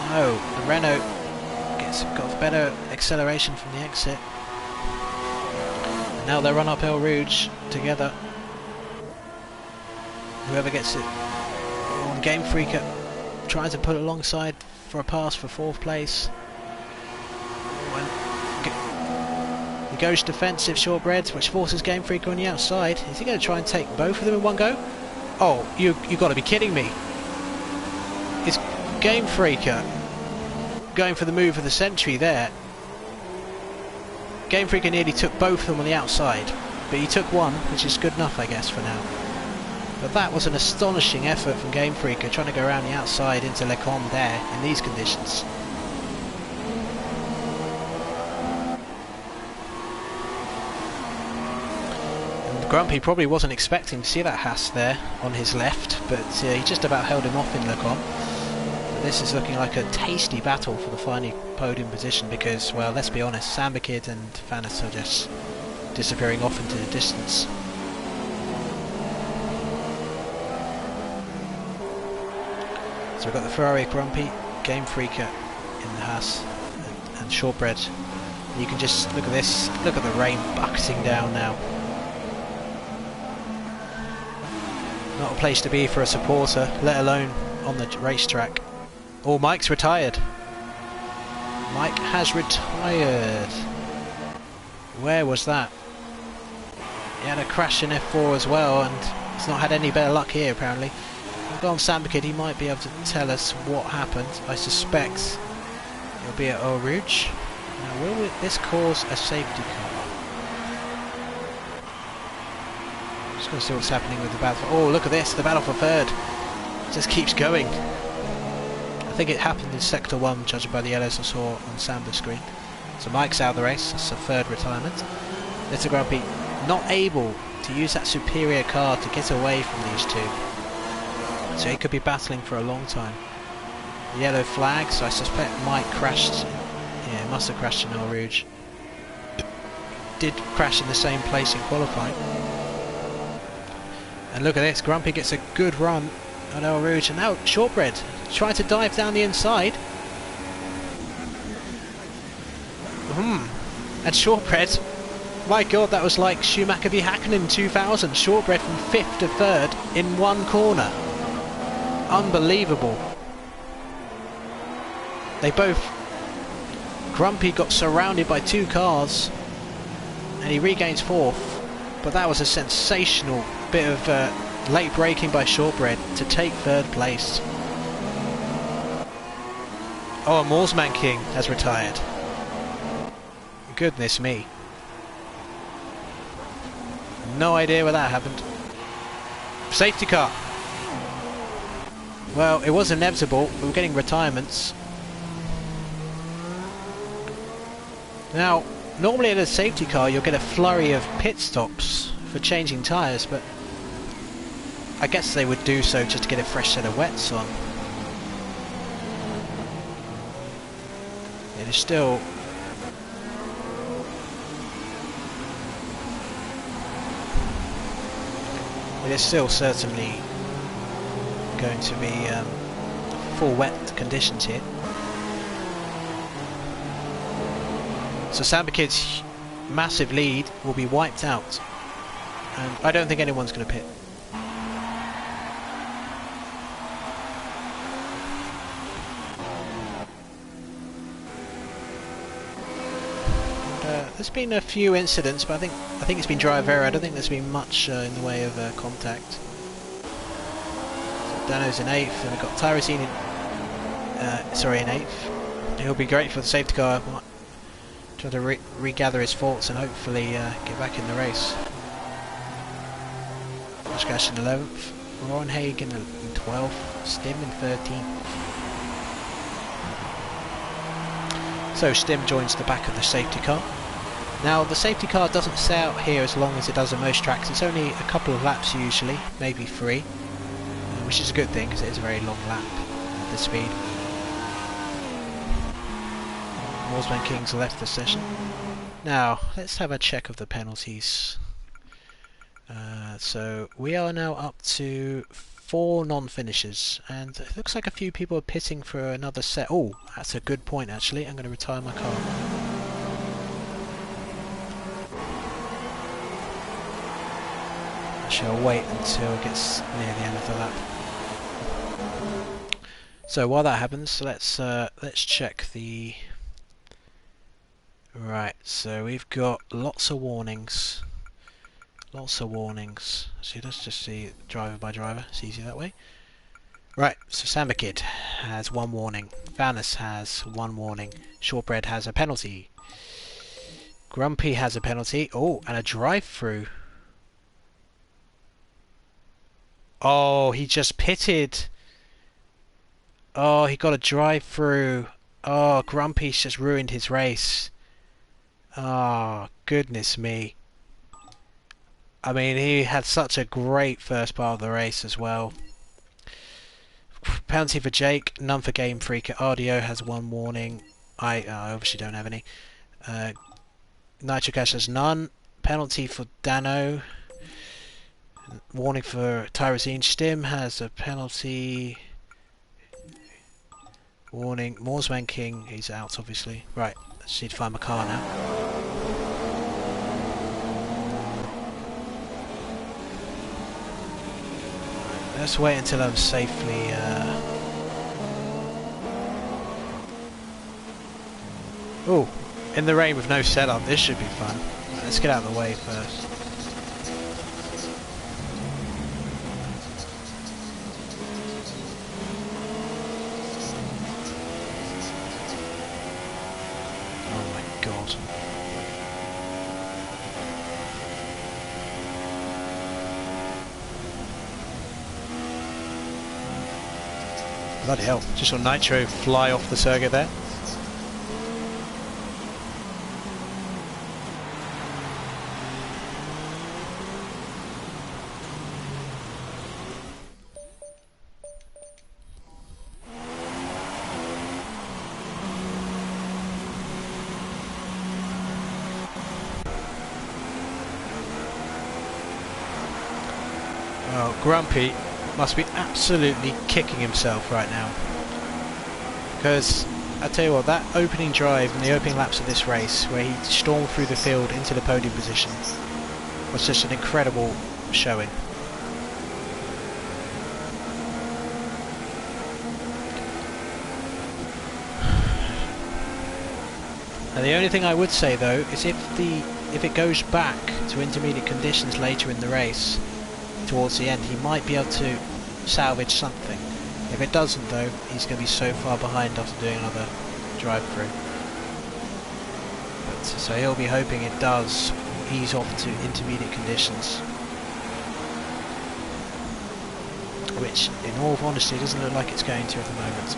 No, the Renault got better acceleration from the exit. And now they run up Eau Rouge together. Whoever gets it. Oh, and Game Freaker tries to put it alongside for a pass for 4th place. He goes defensive, Shortbread, which forces Game Freaker on the outside. Is he going to try and take both of them in one go? Oh, you got to be kidding me! Is Game Freaker going for the move of the century there? Game Freaker nearly took both of them on the outside, but he took one, which is good enough, I guess, for now. But that was an astonishing effort from Game Freaker, trying to go around the outside into Lecombe there in these conditions. Grumpy probably wasn't expecting to see that Haas there on his left, but he just about held him off in Lecombe. But this is looking like a tasty battle for the final podium position because, well, let's be honest, Sambakid and Fanis are just disappearing off into the distance. So we've got the Ferrari Grumpy, Game Freaker in the Haas, and Shortbread. And you can just look at this, look at the rain bucketing down now. Not a place to be for a supporter, let alone on the racetrack. Oh, Mike's retired. Mike has retired. Where was that? He had a crash in F4 as well, and he's not had any better luck here apparently. We'll go on Sambakid, he might be able to tell us what happened. I suspect it'll be at Eau Rouge. Now, will this cause a safety car? Just going to see what's happening with the battle. Oh, look at this, the battle for third. It just keeps going. I think it happened in Sector 1, judging by the yellows I saw on Samba's screen. So Mike's out of the race, that's a third retirement. Little Grumpy not able to use that superior car to get away from these two. So he could be battling for a long time. The yellow flag, so I suspect Mike crashed. Yeah, he must have crashed in Eau Rouge. Did crash in the same place in qualifying. And look at this, Grumpy gets a good run on Eau Rouge, and now Shortbread trying to dive down the inside. And Shortbread, my god, that was like Schumacher v Hakkinen in 2000. Shortbread from 5th to 3rd in one corner. Unbelievable. They both... Grumpy got surrounded by 2 cars and he regains 4th. But that was a sensational bit of late braking by Shortbread to take 3rd place. Oh, and Moorsman King has retired. Goodness me. No idea where that happened. Safety car. Well, it was inevitable. We were getting retirements. Now, normally at a safety car you'll get a flurry of pit stops for changing tyres, but I guess they would do so just to get a fresh set of wets on. It is still... It is still certainly going to be full wet conditions here. So Sambakid's massive lead will be wiped out, and I don't think anyone's going to pit. There's been a few incidents, but I think it's been driver error. I don't think there's been much in the way of contact. So Dano's in 8th, and we've got Tyrosine in 8th. He'll be great for the safety car. Trying to regather his thoughts and hopefully get back in the race. Oshkosh in 11th, Ronhagen in 12th, Stim in 13th. So Stim joins the back of the safety car. Now the safety car doesn't stay out here as long as it does on most tracks. It's only a couple of laps usually, maybe 3, which is a good thing because it is a very long lap at this speed. Moorsman King's left the session. Now, let's have a check of the penalties. So we are now up to 4 non-finishers, and it looks like a few people are pitting for another set. Oh, that's a good point actually. I'm going to retire my car. I shall wait until it gets near the end of the lap. So while that happens, let's check the... Right, so we've got lots of warnings. Lots of warnings. So let's just see driver by driver. It's easier that way. Right, so Samba Kid has 1 warning. Vanus has 1 warning. Shortbread has a penalty. Grumpy has a penalty. Oh, and a drive-through. Oh, he just pitted. Oh, he got a drive-through. Oh, Grumpy's just ruined his race. Oh, goodness me. I mean, he had such a great first part of the race as well. Penalty for Jake, none for Game Freak. RDO has 1 warning. I obviously don't have any. Nitro Cash has none. Penalty for Dano. Warning for Tyrosine. Stim has a penalty. Warning. Moorsman King, he's out obviously. Right, let's need to find my car now. Let's wait until I'm safely... Oh, in the rain with no setup, this should be fun. Right, let's get out of the way first. Oh my god. Bloody hell, just saw Nitro fly off the circuit there. Oh, Grumpy must be absolutely kicking himself right now, because I tell you what, that opening drive and the opening laps of this race where he stormed through the field into the podium position was just an incredible showing. Now the only thing I would say though is if it goes back to intermediate conditions later in the race towards the end, he might be able to salvage something. If it doesn't though, he's going to be so far behind after doing another drive-through. So he'll be hoping it does ease off to intermediate conditions, which in all honesty doesn't look like it's going to at the moment.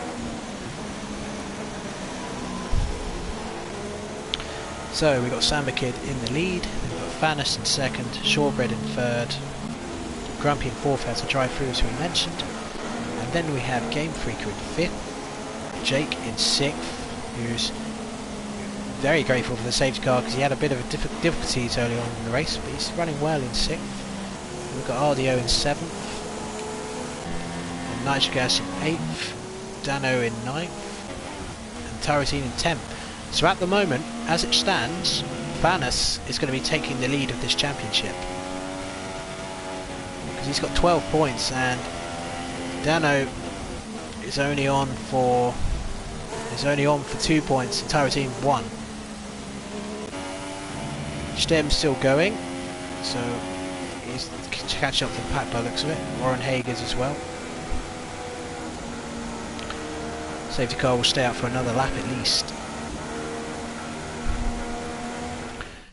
So we've got Samba Kid in the lead, we've got Fanus in second, Shortbread in third, Grumpy in fourth has a drive-through as we mentioned, and then we have Game Freaker in fifth, Jake in sixth, who's very grateful for the safety car because he had a bit of difficulties early on in the race, but he's running well in sixth. We've got RDO in seventh, and Nitro Gas in eighth, Dano in ninth, and Tyrosine in 10th. So at the moment, as it stands, Fanus is going to be taking the lead of this championship, because he's got 12 points and Dano is only on for 2 points and Tyrosine 1. Stem's still going, so he's catching up to the pack by the looks of it. Warren Hager's as well. Safety car will stay out for another lap at least.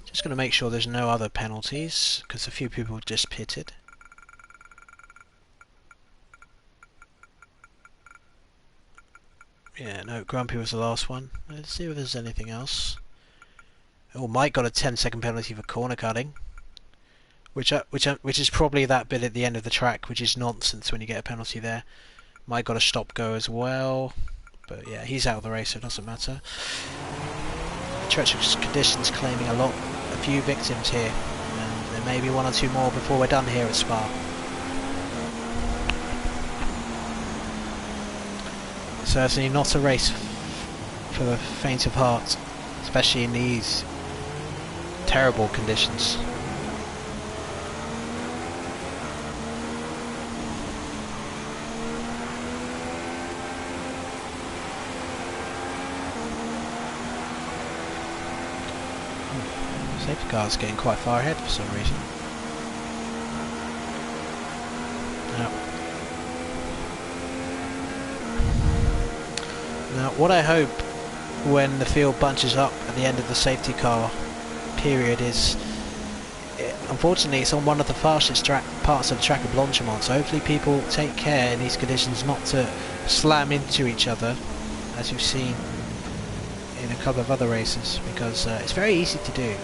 Just going to make sure there's no other penalties, because a few people just pitted. Yeah, no, Grumpy was the last one. Let's see if there's anything else. Oh, Mike got a 10-second penalty for corner cutting, which is probably that bit at the end of the track, which is nonsense when you get a penalty there. Mike got a stop go as well, but yeah, he's out of the race, so it doesn't matter. The treacherous conditions claiming a few victims here, and there may be one or two more before we're done here at Spa. Certainly not a race for the faint of heart, especially in these terrible conditions. Safety car's getting quite far ahead for some reason. Now what I hope when the field bunches up at the end of the safety car period is, unfortunately it's on one of the fastest parts of the track of Blanchimont, so hopefully people take care in these conditions not to slam into each other as you've seen in a couple of other races, because it's very easy to do.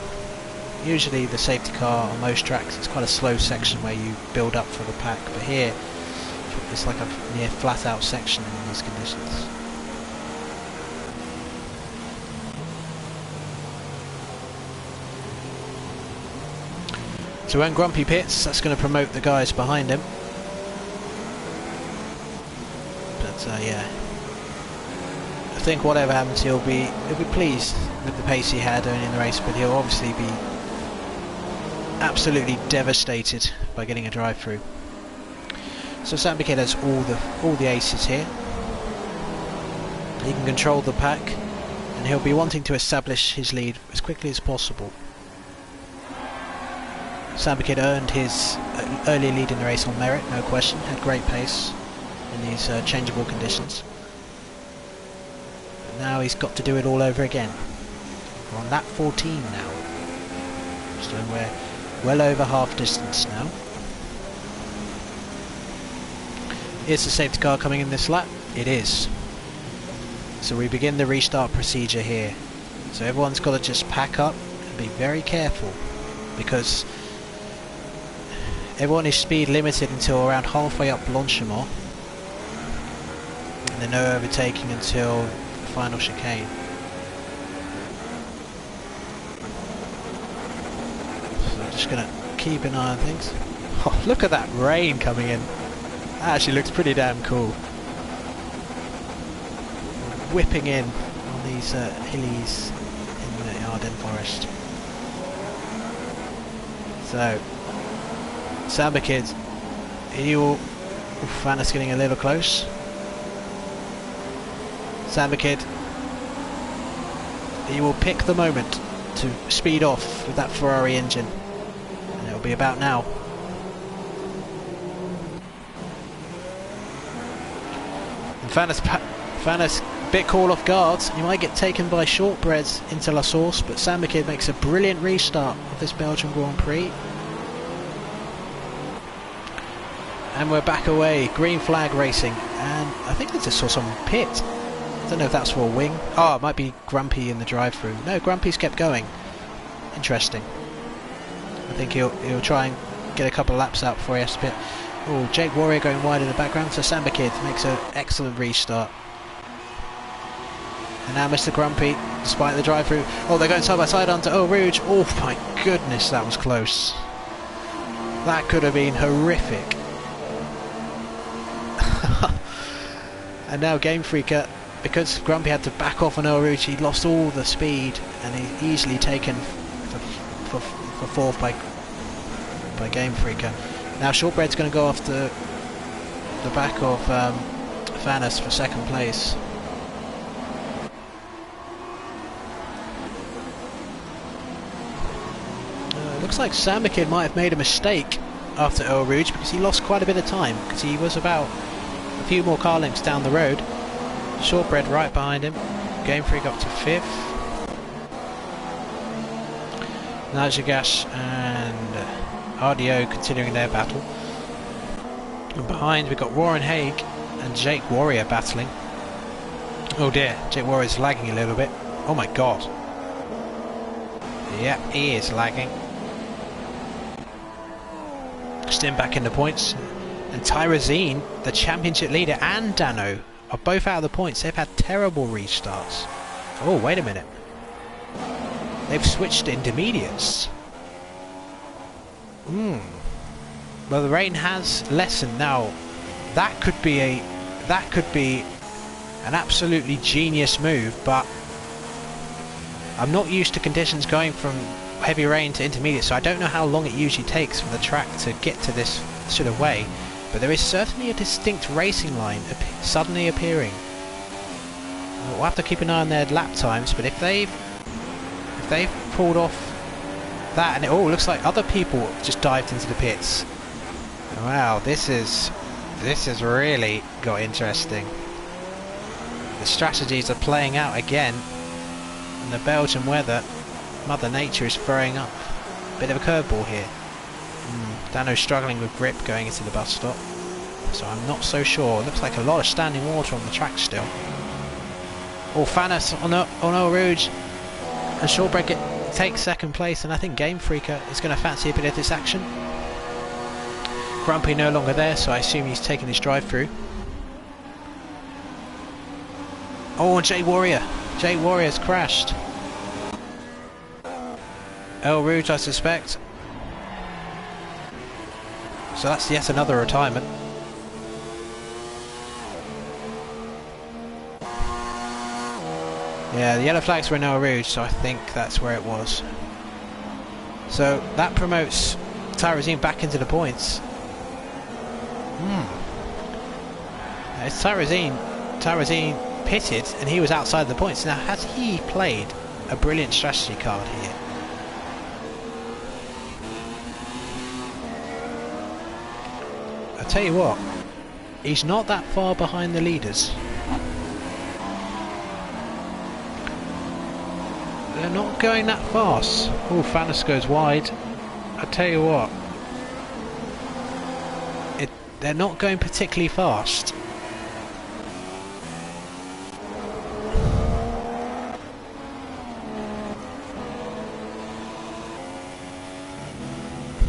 Usually the safety car on most tracks, it's quite a slow section where you build up for the pack, but here it's like a near flat out section in these conditions. So when Grumpy pits, that's going to promote the guys behind him. But yeah, I think whatever happens, he'll be pleased with the pace he had early in the race, but he'll obviously be absolutely devastated by getting a drive-through. So Sambikid has all the aces here. He can control the pack, and he'll be wanting to establish his lead as quickly as possible. Sambikid earned his early lead in the race on merit, no question. Had great pace in these changeable conditions. But now he's got to do it all over again. We're on lap 14 now, so we're well over half distance now. Is the safety car coming in this lap? It is. So we begin the restart procedure here. So everyone's got to just pack up and be very careful, because everyone is speed limited until around halfway up Blanchimont, and then no overtaking until the final chicane. So I'm just going to keep an eye on things. Oh, look at that rain coming in. That actually looks pretty damn cool. Whipping in on these hillies in the Ardennes forest. So Sambikid, he will... Vanna's getting a little close. Sambikid, he will pick the moment to speed off with that Ferrari engine, and it'll be about now. And Vanna's a bit caught off guard. He might get taken by shortbreads into La Source, but Sambikid makes a brilliant restart of this Belgian Grand Prix. And we're back away, green flag racing, and I think I just saw someone pit. I don't know if that's for a wing. Oh, it might be Grumpy in the drive-through. No, Grumpy's kept going. Interesting. I think he'll try and get a couple of laps out before he has to pit. Oh, Jake Warrior going wide in the background, so Sambikid makes an excellent restart. And now Mr. Grumpy, despite the drive-through. Oh, they're going side by side onto Eau Rouge. Oh my goodness, that was close. That could have been horrific. And now Game Freaker, because Grumpy had to back off on Eau Rouge, he lost all the speed, and he's easily taken for fourth by Game Freaker. Now Shortbread's going to go off the back of Vannas for second place. Looks like Sambikid might have made a mistake after Eau Rouge, because he lost quite a bit of time, because he was about a few more car lengths down the road. Shortbread right behind him. Game Freak up to 5th. Najagash and RDO continuing their battle. And behind we've got Warren Haig and Jake Warrior battling. Oh dear, Jake Warrior's lagging a little bit. Oh my god. Yeah, he is lagging. Stim back in the points. And Tyrazine, the championship leader, and Dano are both out of the points. They've had terrible restarts. Oh, wait a minute. They've switched to intermediates. Well, the rain has lessened now. That could be an absolutely genius move, but I'm not used to conditions going from heavy rain to intermediate, so I don't know how long it usually takes for the track to get to this sort of way. But there is certainly a distinct racing line suddenly appearing. We'll have to keep an eye on their lap times, but if they've pulled off that, and it all looks like other people just dived into the pits. Wow, this has really got interesting. The strategies are playing out again, and the Belgian weather, Mother Nature is throwing up a bit of a curveball here. Dano's struggling with grip going into the bus stop, so I'm not so sure. Looks like a lot of standing water on the track still. Fanas on Eau Rouge, and Shawbread takes second place, and I think Game Freaker is going to fancy a bit of this action. Grumpy no longer there, so I assume he's taking his drive through. And Jay Warrior's crashed. Eau Rouge, I suspect. So that's yet another retirement. Yeah, the yellow flags were in Eau Rouge, so I think that's where it was. So that promotes Tyrosine back into the points. It's Tyrosine pitted, and he was outside the points. Now, has he played a brilliant strategy card here? I'll tell you what, he's not that far behind the leaders. They're not going that fast. Fanas goes wide. I tell you what, they're not going particularly fast.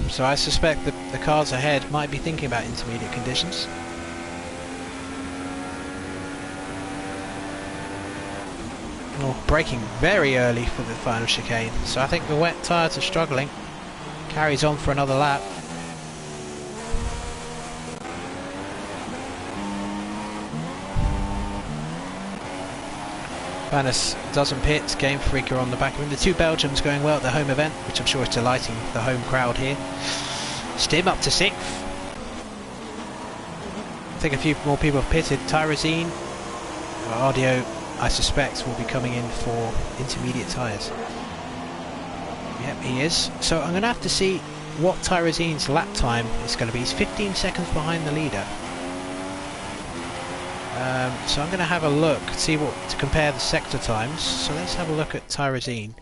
So I suspect that the cars ahead might be thinking about intermediate conditions. Braking very early for the final chicane, so I think the wet tyres are struggling. Carries on for another lap. Fanas doesn't pit, Game Freaker on the back of him. The two Belgians going well at the home event, which I'm sure is delighting the home crowd here. Stim up to 6th. I think a few more people have pitted. Tyrosine, Audio, I suspect, will be coming in for intermediate tyres. Yep, he is. So I'm going to have to see what Tyrosine's lap time is going to be. He's 15 seconds behind the leader. So I'm going to have a look, see what to compare the sector times. So let's have a look at Tyrosine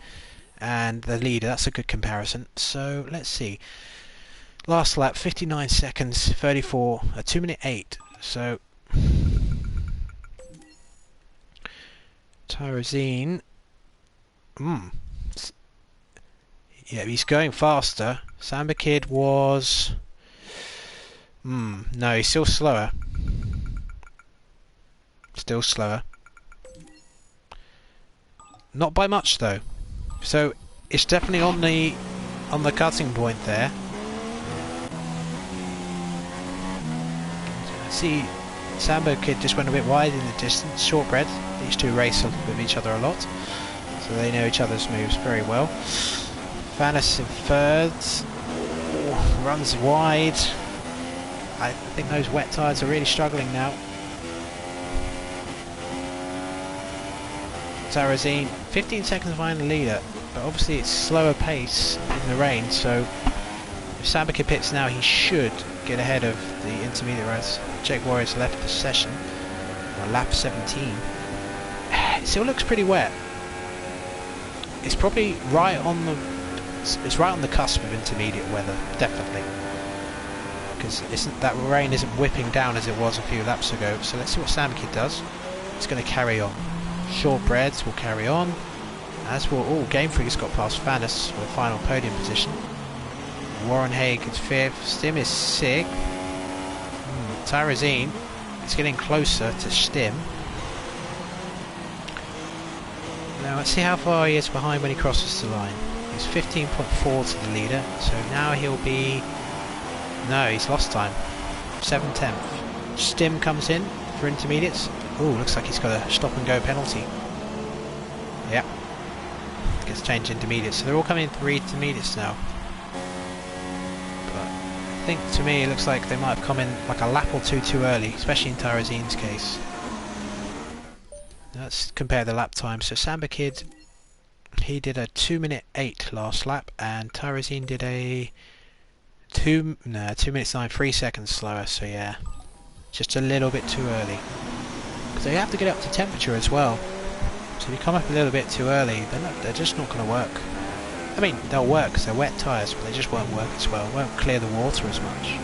and the leader. That's a good comparison. So let's see. Last lap, 59 seconds, 34, 2 minute 8. So Tyrosine, yeah, he's going faster. Samba Kid was, no, he's still slower. Still slower. Not by much though. So it's definitely on the cutting point there. See, Sambo Kid just went a bit wide in the distance. Shortbread. These two race with each other a lot, so they know each other's moves very well. Fanas in third. Runs wide. I think those wet tyres are really struggling now. Tyrosine, 15 seconds behind the leader, but obviously it's slower pace in the rain, so if Sambaka pits now, he should get ahead of the intermediate riders. Jake Warriors left the session, or lap 17. It still looks pretty wet. It's probably right on the cusp of intermediate weather, definitely, because that rain isn't whipping down as it was a few laps ago. So let's see what Sambaka does. It's going to carry on. Shortbreads will carry on, as will Game Freak's got past Fanas for the final podium position. Warren Haig is 5th, Stim is 6th. Tyrosine is getting closer to Stim. Now let's see how far he is behind when he crosses the line. He's 15.4 to the leader, so now he'll be... No, he's lost time. 7/10. Stim comes in for intermediates. Oh, looks like he's got a stop and go penalty. Yep. Gets changed intermediates. So they're all coming in 3 intermediates now. But I think to me it looks like they might have come in like a lap or two too early, especially in Tarazine's case. Let's compare the lap time. So Samba Kid, he did a 2:08 last lap, and Tarazine did a 2 minutes 9, 3 seconds slower. So yeah, just a little bit too early. Because they have to get up to temperature as well. So if you come up a little bit too early, they're just not going to work. I mean, they'll work because they're wet tyres, but they just won't work as well. Won't clear the water as much.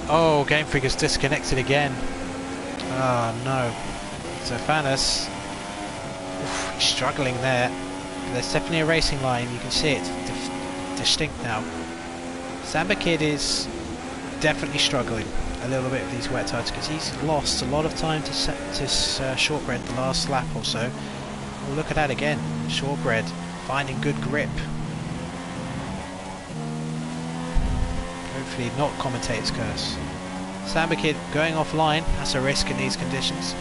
Oh, Game Freak is disconnected again. Oh no. So Fanas, he's struggling there. There's definitely a racing line, you can see it distinct now. Samba Kid is definitely struggling a little bit with these wet tyres because he's lost a lot of time to Shortbread the last lap or so. Oh, look at that again. Shortbread finding good grip. Hopefully not commentator's curse. Samba Kid going offline, that's a risk in these conditions.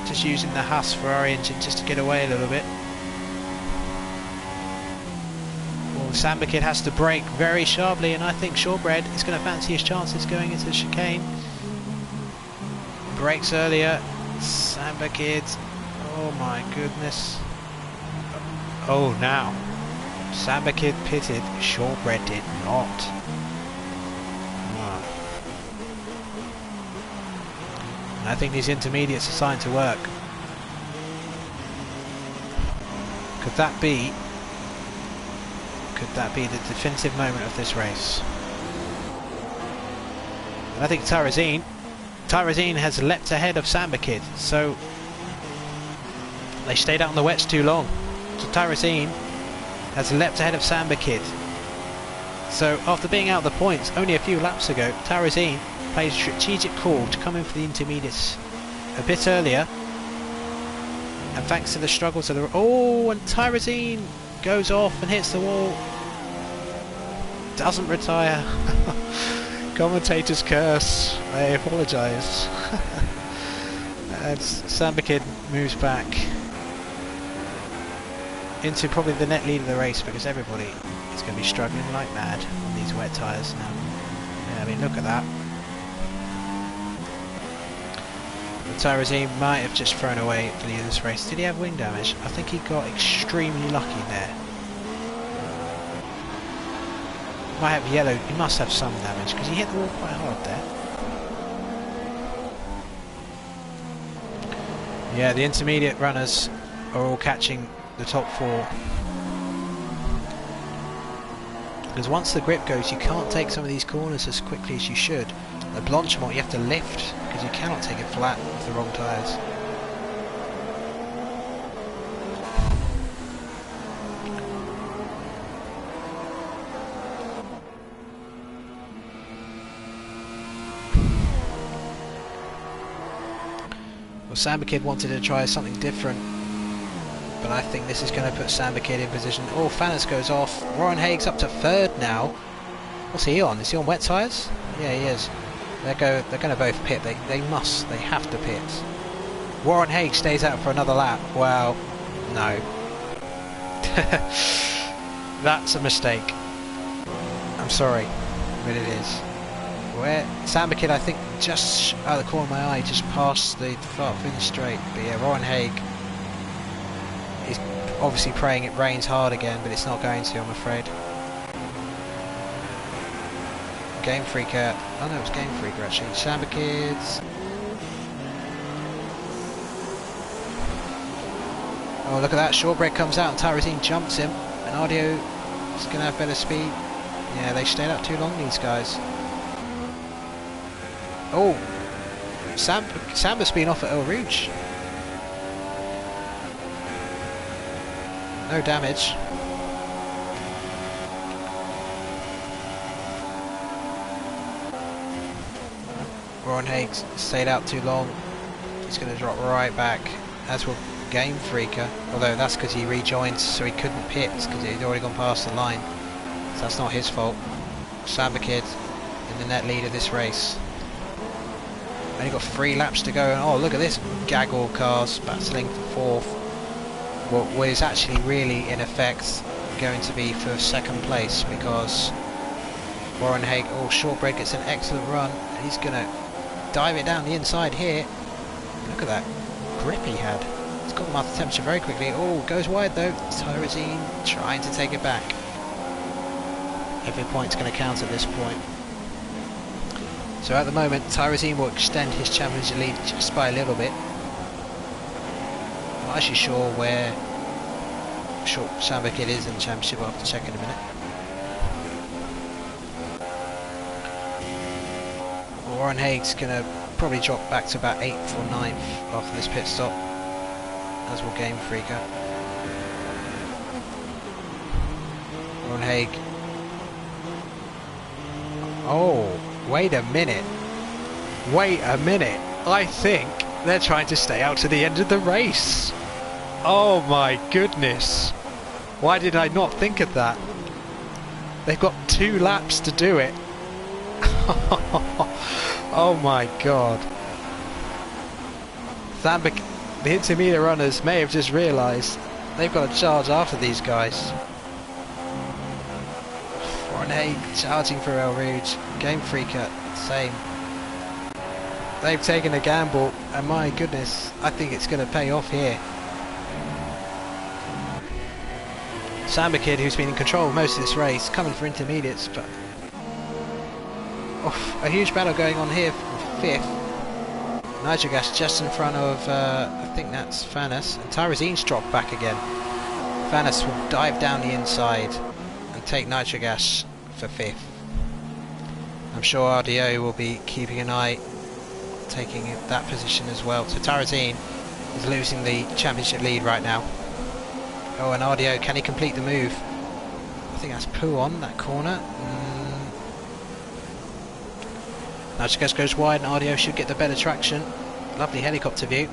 Just using the Haas Ferrari engine just to get away a little bit. Well, Samba Kid has to brake very sharply, and I think Shortbread is going to fancy his chances going into the chicane. Brakes earlier. Samba Kid. Oh my goodness. Oh, now. Samba Kid pitted, Shortbread did not. And I think these intermediates are starting to work. Could that be the definitive moment of this race? And I think Tarazine has leapt ahead of Samba Kid, so they stayed out on the wets too long. So Tarazine has leapt ahead of Samba Kid. So after being out of the points only a few laps ago, Tarazine played a strategic call to come in for the intermediates a bit earlier, and thanks to the struggles of the... Oh, and Tarazine goes off and hits the wall. Doesn't retire. Commentator's curse. I apologise. And Samba Kid moves back into probably the net lead of the race, because everybody is going to be struggling like mad on these wet tyres now. Yeah, I mean, look at that. Tarazine might have just thrown away the lead of this race. Did he have wing damage? I think he got extremely lucky there. Might have yellow. He must have some damage because he hit the wall quite hard there. Yeah, the intermediate runners are all catching the top 4. Because once the grip goes, you can't take some of these corners as quickly as you should. The Blanchimont you have to lift because you cannot take it flat with the wrong tyres. Well, Samba Kid wanted to try something different, but I think this is going to put Samba Kid in position. Oh, Fanas goes off. Warren Haig's up to 3rd now. What's he on? Is he on wet tyres? Yeah, he is. They're going to both pit. They have to pit. Warren Haig stays out for another lap. Well, no. That's a mistake. I'm sorry, but it is. Where Samba Kid, I think, just out of the corner of my eye, just past the far finish straight. But yeah, Warren Haig is obviously praying it rains hard again, but it's not going to, I'm afraid. Game Freaker. Oh no, it was Game Freaker actually. Samba Kids. Oh, look at that. Shortbread comes out and Tarazine jumps him. And Audio is going to have better speed. Yeah, they stayed up too long, these guys. Oh, Samba's been off at El Rouge. No damage. Warren Higgs stayed out too long. He's going to drop right back, as will Game Freaker, although that's because he rejoined, so he couldn't pit because he'd already gone past the line. So that's not his fault. Samba Kid in the net lead of this race. Only got 3 laps to go, and oh, look at this gaggle cars battling for 4th. What is actually really in effect going to be for 2nd place, because Warren Haig, oh, Shortbread gets an excellent run, and he's going to dive it down the inside here. Look at that grip he had. He's got them off the temperature very quickly. Oh, goes wide though. Tyrosine trying to take it back. Every point's going to count at this point. So at the moment, Tyrosine will extend his championship lead just by a little bit. I'm not actually sure where Samba Kid is in the championship. I'll have to check in a minute. Warren Haig's going to probably drop back to about 8th or 9th after this pit stop, as will Game Freaker. Warren Haig. Oh, wait a minute. Wait a minute. I think they're trying to stay out to the end of the race. Oh my goodness. Why did I not think of that? They've got 2 laps to do it. Oh my god. The intermediate runners may have just realised they've got to charge after these guys. Warren Haig charging for El Rouge. Game Freaker, same. They've taken a gamble, and my goodness, I think it's going to pay off here. Samba Kid, who's been in control of most of this race, coming for intermediates, but a huge battle going on here for 5th. Nitrogas just in front of, I think that's Fanas, and Tyrosine's dropped back again. Fanas will dive down the inside and take Nitrogas for 5th. I'm sure RDO will be keeping an eye, taking that position as well. So Tyrosine is losing the championship lead right now. Oh, and RDO, can he complete the move? I think that's Pooh on that corner. Nitrogas goes wide, and RDO should get the better traction. Lovely helicopter view.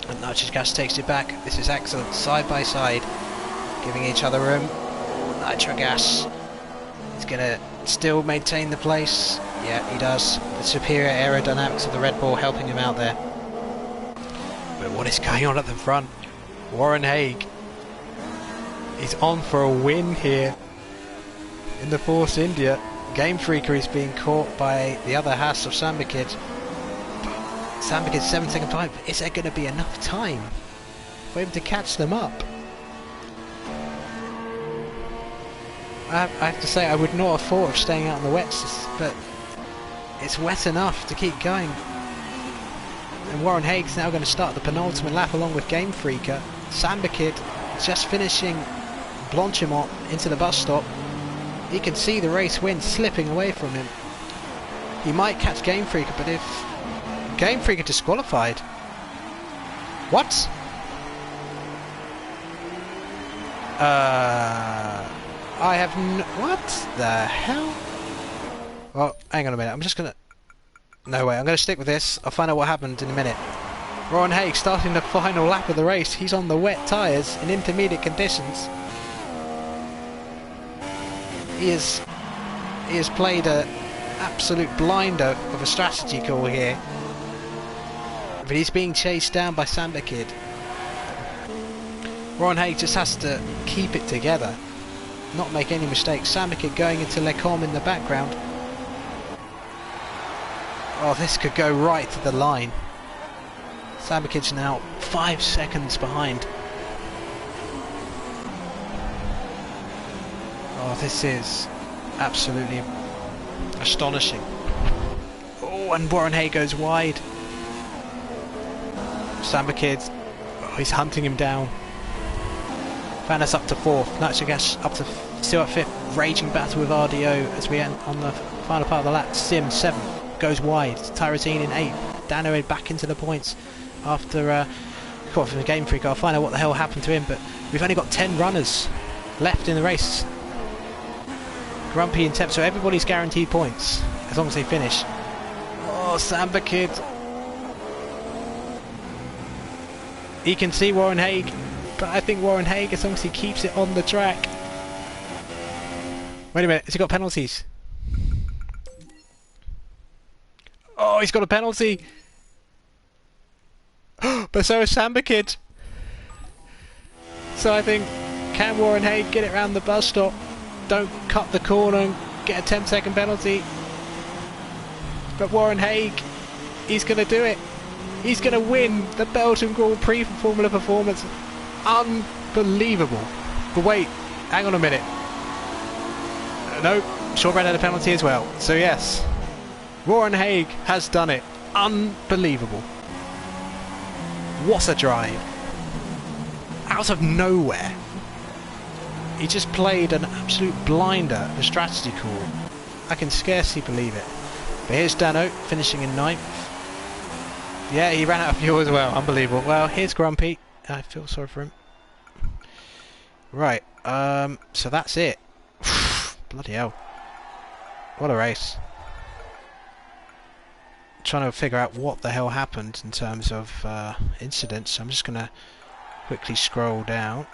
And Nitrogas takes it back. This is excellent, side by side, giving each other room. Nitrogas is going to still maintain the place. Yeah, he does. The superior aerodynamics of the Red Bull helping him out there. But what is going on at the front? Warren Haig is on for a win here in the Force India. Game Freaker is being caught by the other Haas of Samba Kid. Samba Kid's 7-second behind. Is there going to be enough time for him to catch them up? I have to say, I would not have thought of staying out in the wet, but it's wet enough to keep going. And Warren Haig's now going to start the penultimate lap along with Game Freaker. Samba Kid just finishing Blanchimont into the bus stop. He can see the race wind slipping away from him. He might catch Game Freaker, but if Game Freaker disqualified. What? I have what the hell? Well, hang on a minute. I'm just gonna. No way. I'm gonna stick with this. I'll find out what happened in a minute. Warren Haig starting the final lap of the race. He's on the wet tyres in intermediate conditions. He has played an absolute blinder of a strategy call here, but he's being chased down by Samba Kid. Warren Haig just has to keep it together, not make any mistakes. Samba Kid going into Lecom in the background. Oh, this could go right to the line. Samba Kid's now 5 seconds behind. Oh, this is absolutely astonishing. Oh, and Warren Haig goes wide. Samba Kid, oh, he's hunting him down. Fanas up to 4th, Nitrogas up to still at 5th. Raging battle with RDO as we end on the final part of the lap. Sim 7th, goes wide. Tyrosine in 8th. Dano back into the points after caught from the Game Freak. I'll find out what the hell happened to him, but we've only got 10 runners left in the race. Grumpy and Tep, so everybody's guaranteed points as long as they finish. Oh, Samba Kid. He can see Warren Haig, but I think Warren Haig, as long as he keeps it on the track. Wait a minute, has he got penalties? Oh, he's got a penalty. But so is Samba Kid. So I think, can Warren Haig get it round the bus stop? Don't cut the corner and get a 10-second penalty. But Warren Haig, he's going to do it. He's going to win the Belgian Grand Prix for Formula Performance. Unbelievable. But wait, hang on a minute. No, Shortbread had a penalty as well. So yes, Warren Haig has done it. Unbelievable. What a drive. Out of nowhere. He just played an absolute blinder, the strategy call. I can scarcely believe it. But here's Dano finishing in 9th. Yeah, he ran out of fuel as well. Unbelievable. Well, here's Grumpy. I feel sorry for him. Right, so that's it. Bloody hell. What a race. Trying to figure out what the hell happened in terms of incidents. I'm just going to quickly scroll down.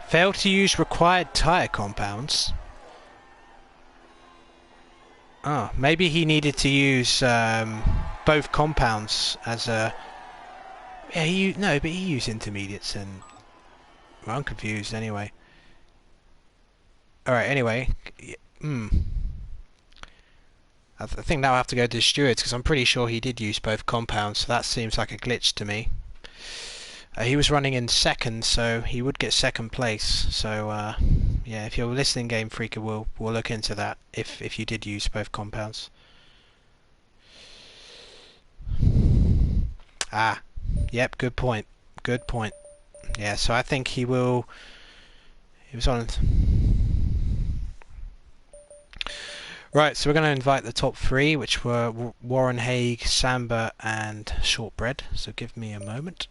Failed to use required tyre compounds. Oh, maybe he needed to use both compounds as a... Yeah, no, but he used intermediates and... Well, I'm confused anyway. Alright, anyway. I think now I have to go to the stewards because I'm pretty sure he did use both compounds, so that seems like a glitch to me. He was running in 2nd, so he would get 2nd place. So yeah, if you're listening, Game Freaker, we'll look into that if you did use both compounds. Ah, yep, good point. Good point. Yeah, so I think he will. He was on. Right, so we're going to invite the top 3, which were Warren Haig, Samba, and Shortbread. So give me a moment.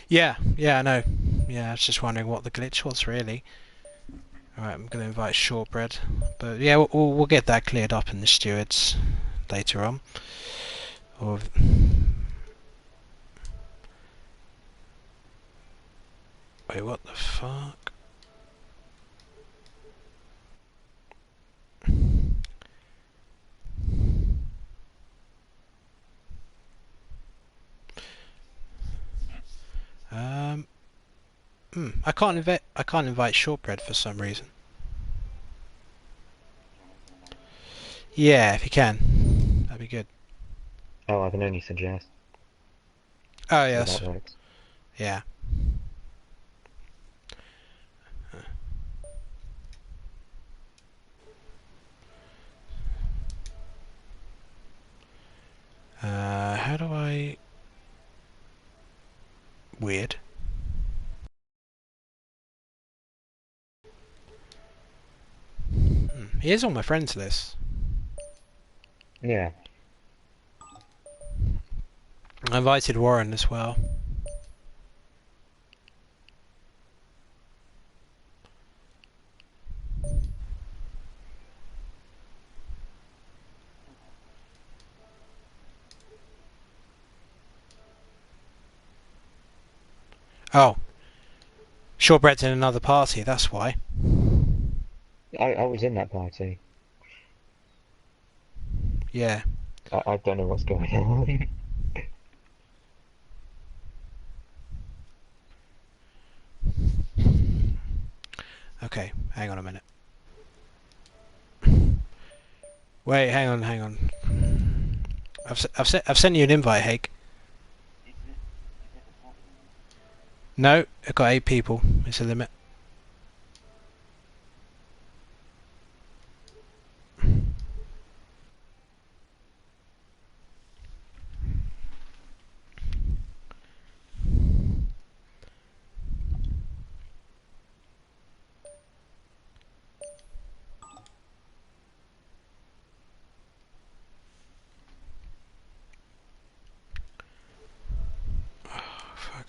Yeah, I know. Yeah, I was just wondering what the glitch was, really. Alright, I'm going to invite Shortbread. But yeah, we'll get that cleared up in the stewards later on. Or... Wait, what the fuck? I can't invite Shortbread for some reason. Yeah, if you can, that'd be good. Oh, I can only suggest. Oh yes. That works. Yeah. How do I... Weird. He is on my friends list. Yeah. I invited Warren as well. Oh. Shortbread's in another party, that's why. I was in that party. Yeah. I don't know what's going on. Okay, hang on a minute. Wait, hang on. I've sent you an invite, Hake. No, I've got 8 people. It's a limit.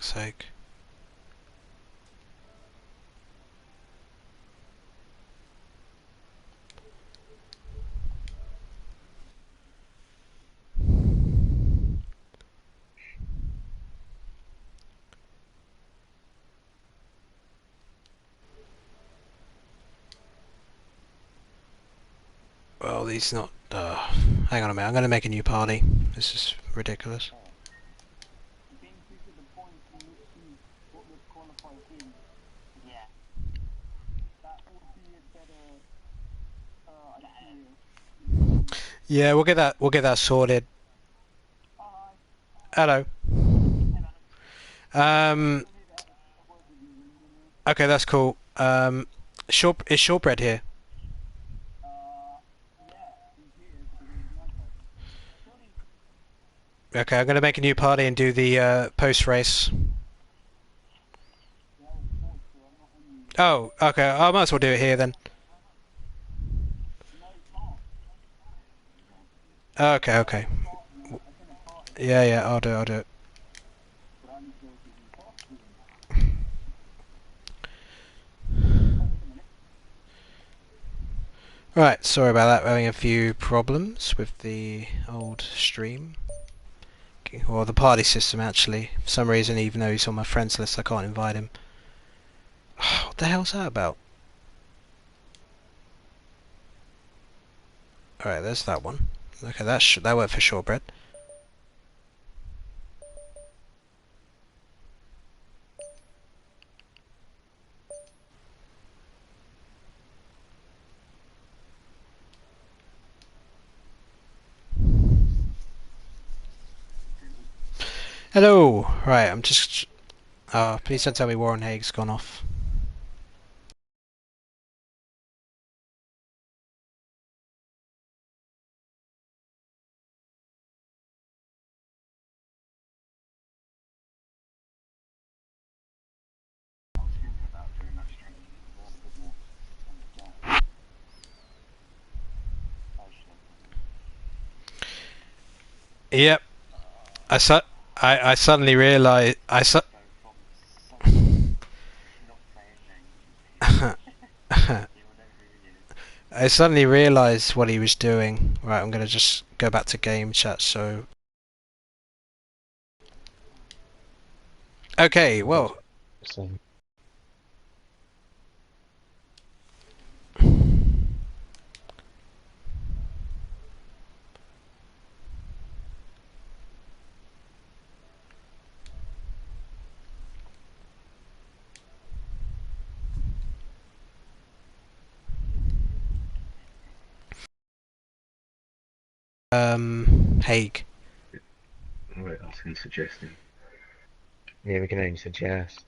fuck's sake. Well, these not... hang on a minute, I'm going to make a new party. This is ridiculous. Yeah, we'll get that sorted. Hello. Um, okay, that's cool. Is Shortbread here? Okay, I'm going to make a new party and do the post-race. Oh, okay, I might as well do it here then. Okay, okay. Yeah, I'll do it. Right, sorry about that, we're having a few problems with the old stream. Or the party system, actually. For some reason, even though he's on my friends list, I can't invite him. What the hell's that about? Alright, there's that one. Okay, that worked for Shortbread. Hello! Right, I'm just... please don't tell me Warren Haig's gone off. Yep. I suddenly realised... I suddenly realised what he was doing. Right, I'm gonna just go back to game chat, so... Okay, well... Haig. Right, I was going to suggest him. Yeah, we can only suggest.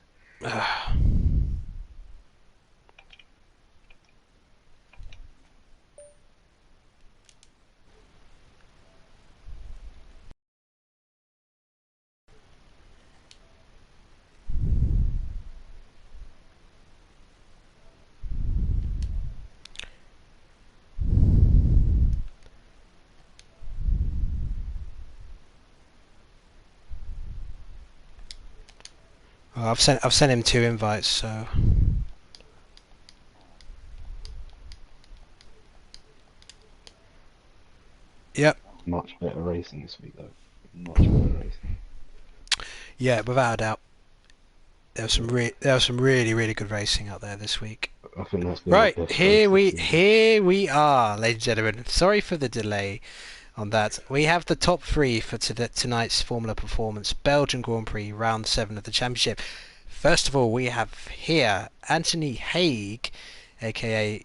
Well, I've sent him 2 invites, so... Yep. Much better racing this week, though. Much better racing. Yeah, without a doubt. There was some really good racing out there this week. I think that's been Right, the best here race we are, ladies and gentlemen. Sorry for the delay on that. We have the top 3 for tonight's Formula Performance Belgian Grand Prix round 7 of the championship. First of all, we have here Anthony Haig, aka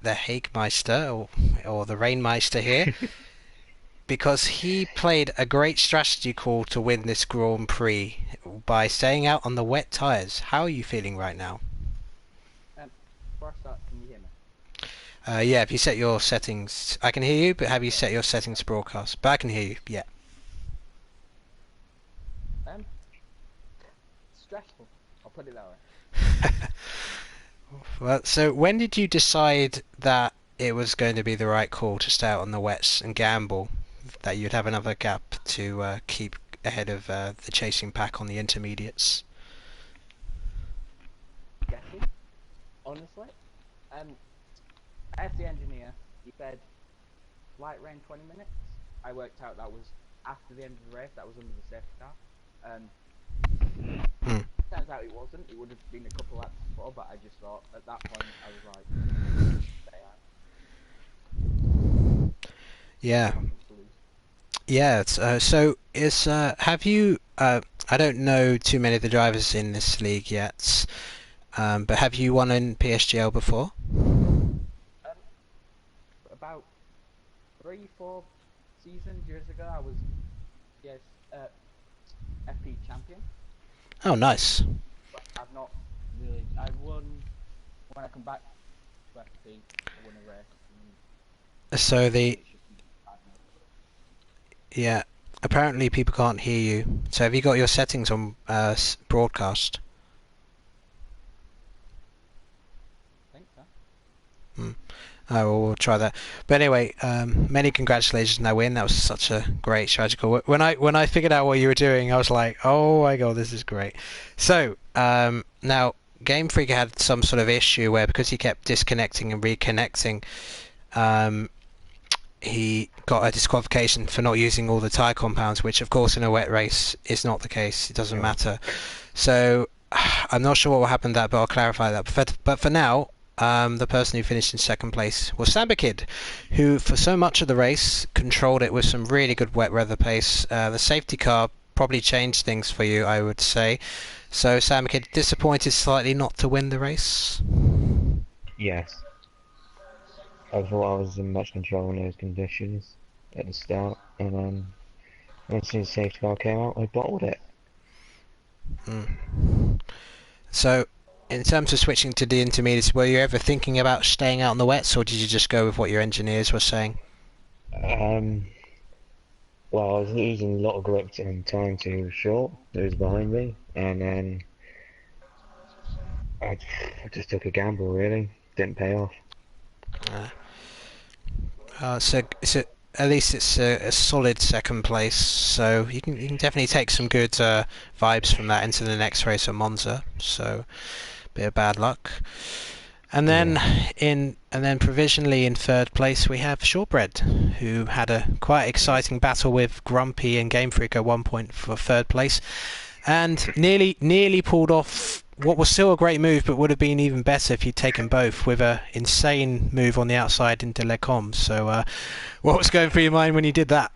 the Haigmeister, or the Rainmeister here. Because he played a great strategy call to win this Grand Prix by staying out on the wet tyres. How are you feeling right now? Before I start, can you hear me? Yeah, if you set your settings... I can hear you, but have you set your settings to broadcast? But I can hear you, yeah. Stressful. I'll put it that way. Well, so when did you decide that it was going to be the right call to stay out on the wets and gamble that you'd have another gap to keep ahead of the chasing pack on the intermediates? Guessing, honestly. As the engineer, he said light rain 20 minutes. I worked out that was after the end of the race. That was under the safety car. Turns out it wasn't. It would have been a couple laps before, but I just thought at that point I was like, stay out. Yeah. Nothing to lose. Yeah, so is have you I don't know too many of the drivers in this league yet, but have you won in PSGL before? About 3-4 years ago, I was FP champion. Oh, nice. But I've not really. I won when I come back to FP. I won a race. So yeah, apparently people can't hear you. So have you got your settings on broadcast? I think so. Oh, well, we'll try that. But anyway, many congratulations on that win. That was such a great strategical. When I figured out what you were doing, I was like, oh my god, this is great. So now Game Freak had some sort of issue where because he kept disconnecting and reconnecting, he got a disqualification for not using all the tyre compounds, which of course in a wet race is not the case. It doesn't matter. So I'm not sure what will happen to that, but I'll clarify that. But for now, the person who finished in second place was Sambakid, who for so much of the race controlled it with some really good wet weather pace. The safety car probably changed things for you, I would say. So Sambakid, disappointed slightly not to win the race? Yes. I thought I was in much control in those conditions at the start, and then once the safety car came out, I bottled it. So, in terms of switching to the intermediates, were you ever thinking about staying out in the wets, or did you just go with what your engineers were saying? Well, I was losing a lot of grip and time to short. It was behind me, and then I just took a gamble. Really, didn't pay off. So at least it's a solid second place. So you can definitely take some good vibes from that into the next race at Monza. So bit of bad luck. And then provisionally in third place we have Shortbread, who had a quite exciting battle with Grumpy and Game Freak at one point for third place, and nearly pulled off what was still a great move, but would have been even better if you'd taken both, with a insane move on the outside into Le Com. So what was going through your mind when you did that?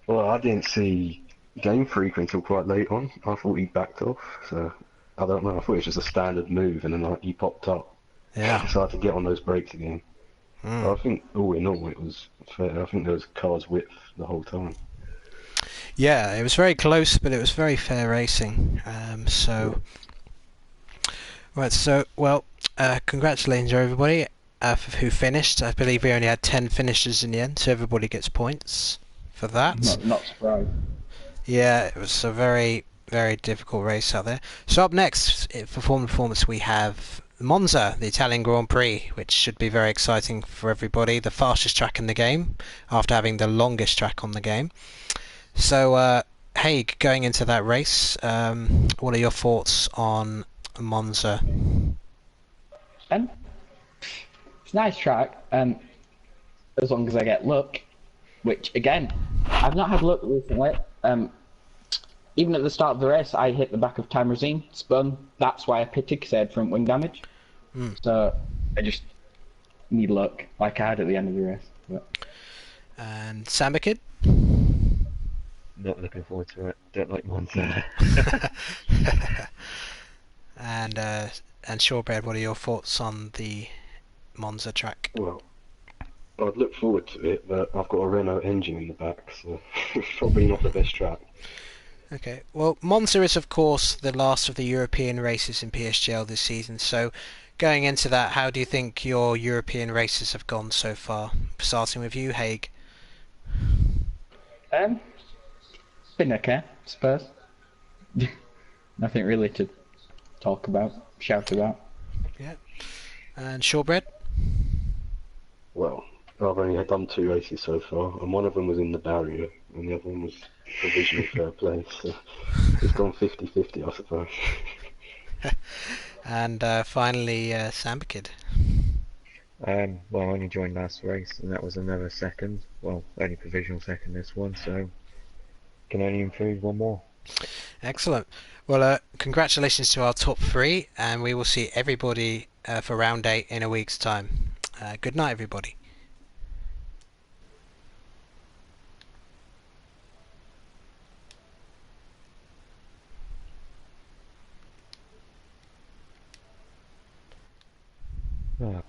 Well, I didn't see Game Freak until quite late on. I thought he backed off, so I don't know. I thought it was just a standard move, and then he popped up. Yeah. So I had to get on those brakes again. But I think all in all it was fair. I think there was car's width the whole time. Yeah, it was very close, but it was very fair racing. Right, so, well, congratulations everybody who finished. I believe we only had 10 finishers in the end, so everybody gets points for that. Not surprised. Yeah, it was a very, very difficult race out there. So up next, for Formula Performance, we have Monza, the Italian Grand Prix, which should be very exciting for everybody. The fastest track in the game, after having the longest track on the game. So, Haig, going into that race, what are your thoughts on Monza? It's a nice track, as long as I get luck, which again, I've not had luck recently. Even at the start of the race, I hit the back of Timrazine, spun. That's why I pitted, because I had front wing damage. So I just need luck, like I had at the end of the race. But. And Sambakid? Not looking forward to it. Don't like Monza. And Shortbread, what are your thoughts on the Monza track? Well, I'd look forward to it, but I've got a Renault engine in the back, so it's probably not the best track. Okay, well, Monza is of course the last of the European races in PSGL this season, so going into that, how do you think your European races have gone so far? Starting with you, Haig. Been okay, I suppose. Nothing really to talk about, shout about. Yeah. And Shortbread? Well, I've only done 2 races so far, and one of them was in the barrier, and the other one was provisional third place. So it's gone 50-50, I suppose. And finally, Samba Kid. Well, I only joined last race, and that was another second. Well, only provisional second this one, so can only improve one more. Excellent. Well, congratulations to our top three, and we will see everybody for round 8 in a week's time. Good night, everybody. Ah.